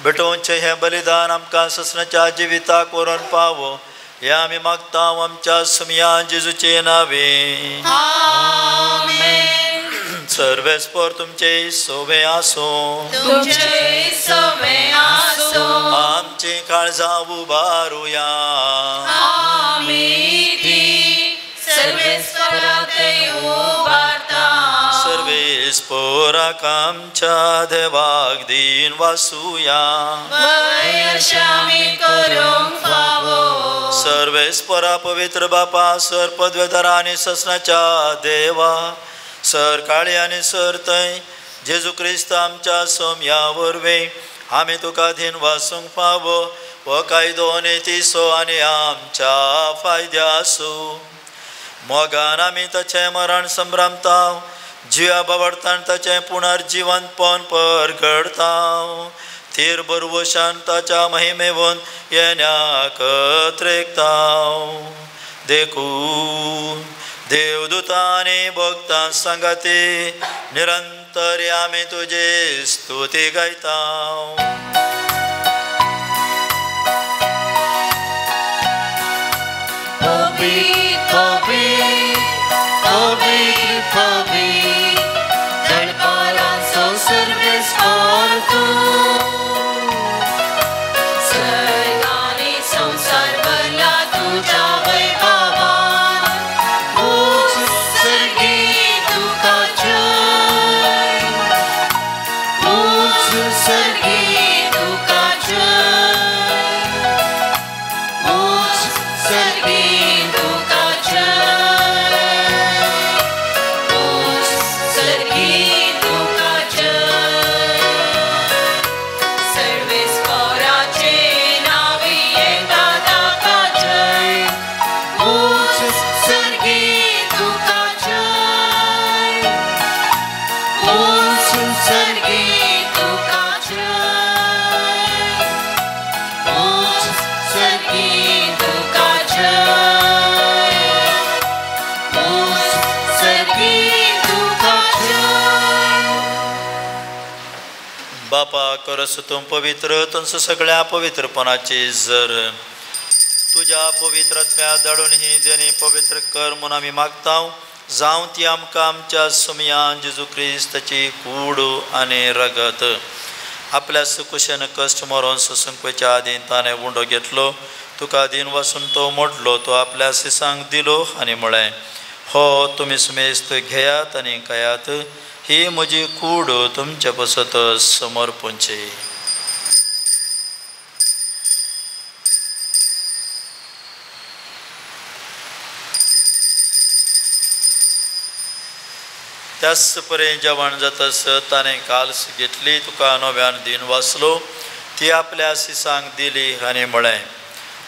भेटोवचें हें बलिदान आमकां ससनाच्या जिविताक व्हरून पावो. हें आमी मागता आमच्या सुमया जेजूचे नांवे. सर्वेस्पर तुमचे सोबे आसूं. तुमचे सोबे आसूं. आमची काळजां उबारुया. आमी ती सर्वेस्पराक उबारता. सर्वेस्पराक आमच्या देवाक दिन वासुया. आमी करूंक फावो. सर्वेस्परा पवित्र बापा सर पदवेधरा आनी ससनाच्या देवा सर काळी आनी सर थंय जेजू क्रिस्त आमच्या सोम्या वरवीं आमी तुका दिन वासूंक पावो. हो कायदो नेतिसो आनी आमच्या फायद्या आसूं. मोगान आमी ताचें मरण संभ्रमता. जिवा बाबडतान ताचें पुनर्जिवंतपण परगडता. थीर बरवशान ताच्या महिमेवून येण्याक त्रेकता. देखून देवदूतां आनी भक्तां सांगाती निरंतर आमी तुजी स्तुती गायता. बापा करस तूं पवित्र तुमच सगळ्या पवित्रपणाची जर तुझ्या पवित्रत्व्या धाडून ही देणी पवित्र कर म्हणून आमी मागता. जावं ती आमकां आमच्या सुमयान जेजू क्रिस्ताची कूड आनी रगत आपल्या सुकुशेन कश्ट मरोन सुसंकवेच्या आदीन ताणें उंडो घेतलो. तुका दिन वासून तो मोडलो, तो आपल्या सिसांक दिलो आनी म्हळें हो तुम्ही सुमेस्त घेयात आणि कयात, ही म्हजी कूड तुमच्या पसत समोर पोंचे. त्याच परेन जेवण जातस ताणें काल्स घेतली, तुका नव्यान दिन वाचलो, ती आपल्या सिसांक दिली आनी म्हळें,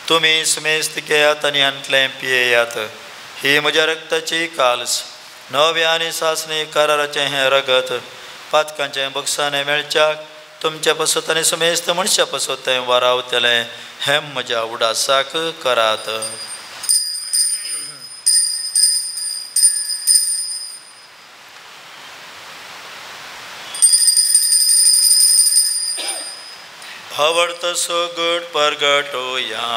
तुमी सुमेस्त घेयात आनी हांतलें पियेयात, ही म्हज्या रक्ताची काल्स, नवे आनी सासणी कराराचें हें रगत, पातकांचें बक्षाने मेळच्याक तुमच्या पसत आनी सुमेस्त मनशा पसत तें वारावतलें, हें म्हज्या उडासाक करात. आवडत सो गट परगटोया.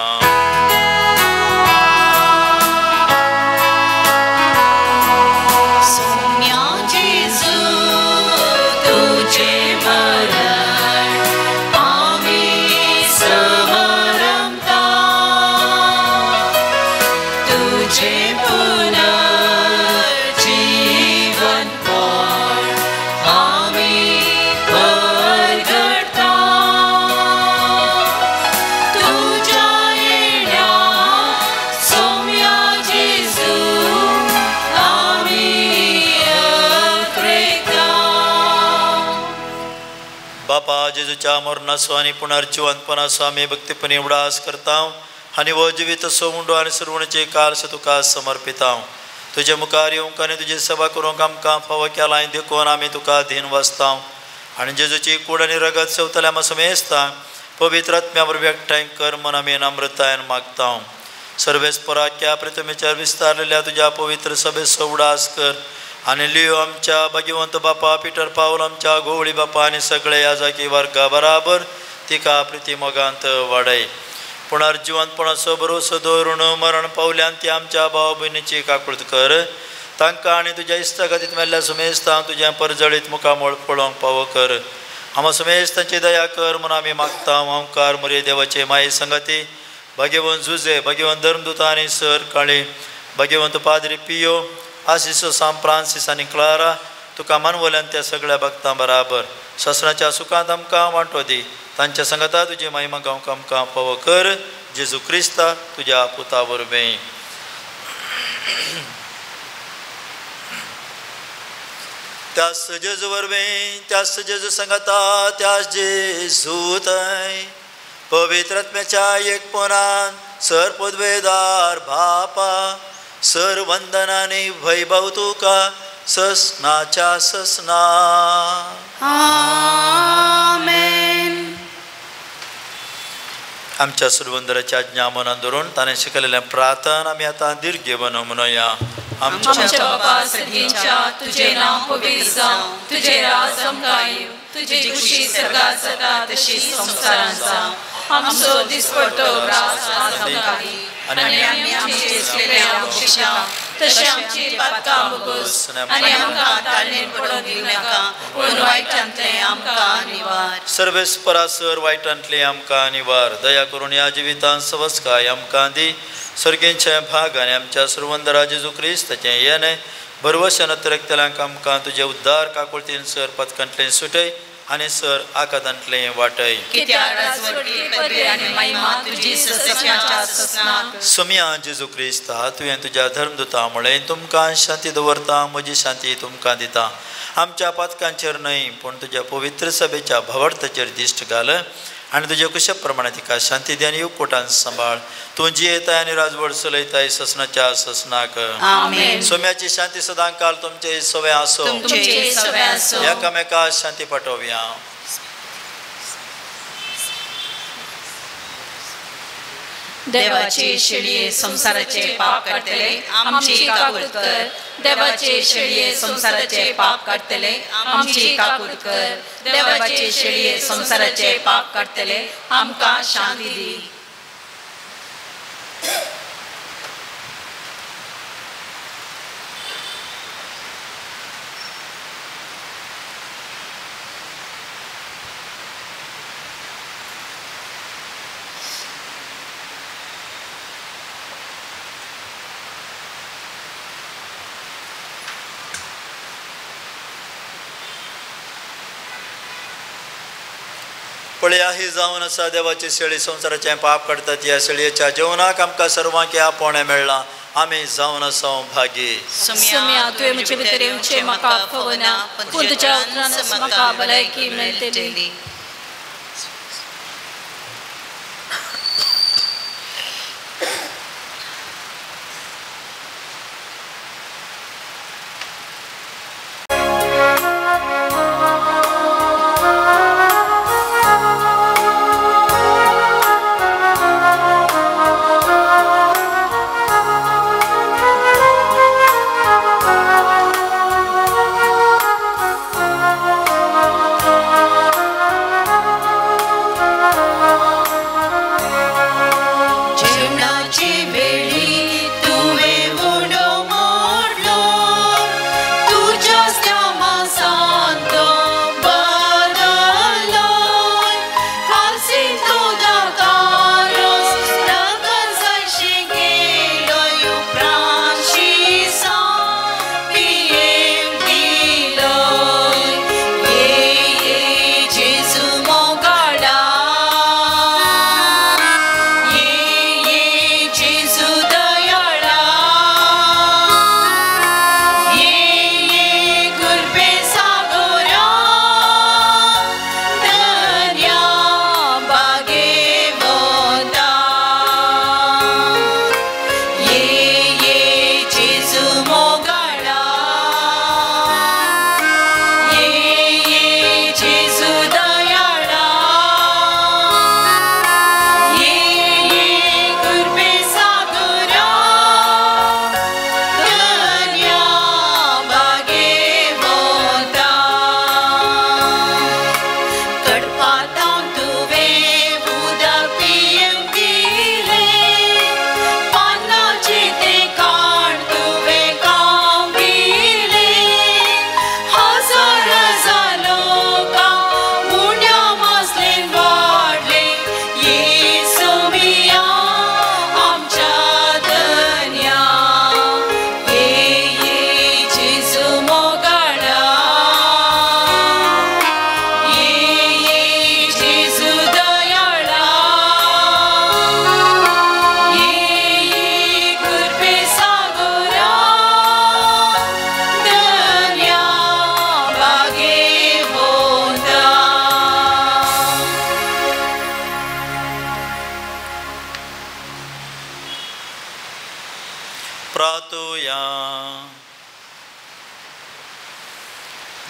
बापा जेजूच्या मरणाचो आनी पुनर्जिवंतपणाचो आमी भक्तीपणी उडास करता आनी हो जिवीत असो उंडो आनी सरवणेची काल्स तुका समर्पिता. तुजे मुखार येवंक आनी तुजी सेवा करूंक आमकां फावो केलां देखून आमी तुका धीन वाचता आनी जेजूची कूड आनी रगत सेवतल्या आमकां मेजता. पवित्र आत्म्या बरोबर एकठांय कर म्हूण आमी नम्रतायेन मागता. सर्वेस्पराच्या प्रतिमेचेर विस्तारलेल्या तुज्या पवित्र सभेचो उडास कर आनी लियो आमच्या भाग्यवंत बापा पिटर पावल आमच्या गोवळी बापा आनी सगळे याजकी वर्गा बराबर तिका प्रिती मोगांत वाडय. पुनर्जिवंतपणाचो भरोसो दवरून मरण पावल्यान ती आमच्या भाव भयणीची काकुळट कर. तांकां आनी तुज्या इश्टागतींत मेल्ल्या सुमेस्तांक तुजें परजळीत मुखामोळ पळोवंक फावो कर. आमकां सुमेस्तांची दया कर म्हूण आमी मागता. ओंकार मोरये देवाचे माये संगती, भाग्यवंत जुजे, भाग्यवंत धर्मदूता आनी सर काळी, भाग्यवंत पाद्री पियो, आशिसो सांत फ्रांसीस आनी क्लारा, तुका मानवल्यान त्या सगळ्या भक्तां बराबर ससणाच्या सुखांत आमकां वांटो दी. तांच्या संगता तुजी महिमा गावंक आमकां फावो कर. जेजू क्रिस्ता तुज्या पुता वरवीं. त्याच जेजू वरवीं, त्याच जेजू संगता, त्याच जेजू थंय पवित्र आत्म्याच्या एकपणान सर पदवेदार बापा सर वंदनानी वैभव तुका ससनाच्या ससना. आमेन. आमच्या सुरवंदराची आज्ञा मनात धरून ताणें शिकयलेलें प्रार्थना आमी आतां दीर्घेवन म्हणया. आमच्या बापा सगळ्यांच्या तुझे नाव पवित्र जावं, तुझे राज आमकां येवं, तुझी खुशी सर्गात जाता तशी संसारांत जावं. आमचो दिसपट्टो रास आज आमकां दी आनी आमी आमचे केलेल्या बक्षिसा तशें आमची पातकां बगोस आनी आमकां ताळणेन पडोवंक दिवं नाका, पूण वायटांतलें आमकां निवार. सर्वेस्परासर वायटांतले आमकां निवार. दया करून ह्या जिवितांत सवस्काय आमकां दी. सर्गेंचे भाग आनी आमच्या सुरवंदरा जेजू क्रिस्ताचें येणें बरवशान तरकतल्यांक आमकां तुजे उद्दार काकुळतीन सर पथकांतलें सुटय आनी सर आकादांतलें वाटय. सोम्या जेजू क्रिस्ता तुवें तुज्या धर्मदुता म्हळें तुमकां शांती दवरता, म्हजी शांती तुमकां दिता. आमच्या पथकांचेर न्हय पूण तुज्या पवित्र सभेच्या भवडताचेर दिश्ट घाल आनी तुजे कुशा प्रमाणे तिका शांती दी आनी येवकोटान सांबाळ. तूं जियेताय आनी राजवट चलयताय ससनाच्या ससनाक. सोम्याची शांती सदां काल तुमचे सवे आसो. एकामेका शांती पाठोवया. देवाचे शेळये संसाराचे पाप काढतले आमची काकूट कर. देवाचे शेळये संसाराचे पाप काढतले आमची काकूट कर. देवाचे शेळये संसाराचे पाप काढतले आमकां शांती दी. पळया ही जावन आसा देवाची शेळी संवसाराचें पाप काडतात. ह्या शेळयेच्या जेवणाक आमकां सर्वांक आपोवणें मेळ्ळां. आमी जावन आसा भागी. सुम्या तुवें म्हजे भितर येवचें म्हाका खवना, पूण तुज्या उतरान म्हाका भलायकी मेळटली.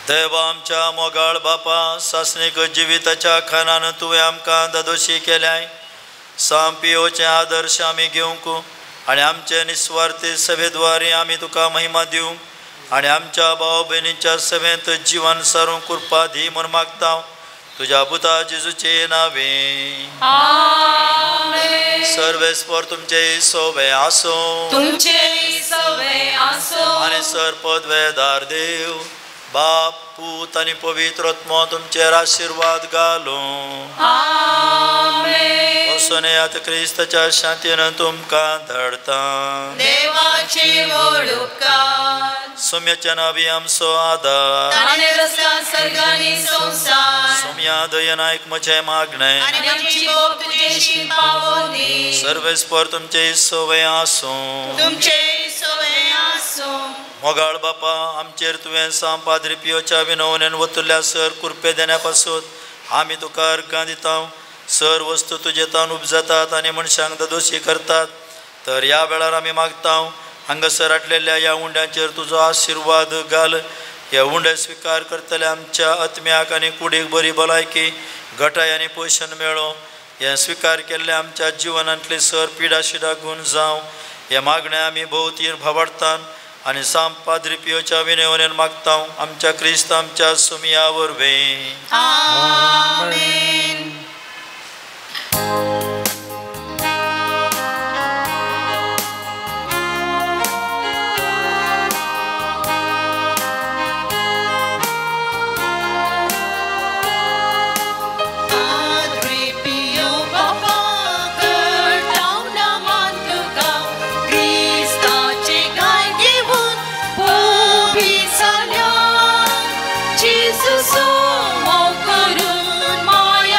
देवा आमच्या मोगाळ बापा, सासणीक जिविताच्या खानान तुवें आमकां दादोशी केल्याय. सांपियोचे आदर्श आमी घेवंक आनी आमचे निस्वार्थी सेवेद्वारे आमी तुका महिमा दिवंक आनी आमच्या भाव भयणीच्या सेवेंत जीवन सारूंक कृपा दी म्हूण मागता तुज्या पुता जेजूचे नावे. सर्वेस्पर तुमचे सोवे आसो, आनी सरपद वेदार देव बाप पूत आनी पवित्र आत्मा तुमचेर आशीर्वाद घालो. वसोनेयात क्रिस्ताच्या शांतीन तुमकां धाडता. सोम्याच्या नावी आमचो आदार, सोम्या दयनायक म्हजे मागणे, सर्वेस्पर तुमचे सोवे आसो. मोगाळ बापा, आमचेर तुवें सांपाद्री पियोच्या विनवणेन वतुल्ल्या सर कुरपे देण्यापासून आमी तुका अर्घां दिता. सर वस्तू तुजे तान उपजातात आनी मनशांक दोशी करतात. तर ह्या वेळार आमी मागता हांगासर हाडलेल्या ह्या उंड्यांचेर तुजो आशिर्वाद घाल. हे उंडे स्विकार करतले आमच्या आत्म्याक आनी कुडीक बरी भलायकी, घटाय आनी पोशण मेळो. हे स्विकार केल्ले आमच्या जिवनांतली सर पिडा शिडा गुण जावं. हे मागणें आमी भोवतीर भावार्थान आनी सांपाद्री पियोच्या विनवणेन मागता आमच्या क्रिस्त आमच्या सुमिया वरवीं. आमेन. Jesus, oh, my God, my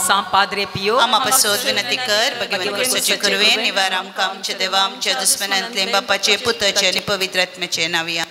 आमकां पाद्रे पियो आमा पासोद विनंती कर भगवान कुर्साचे करवे निवार आमकां आमच्या देवा आमच्या दुस्मनांतले बापाचे पुताचे आनी पवित्र आत्म्याचे नांवया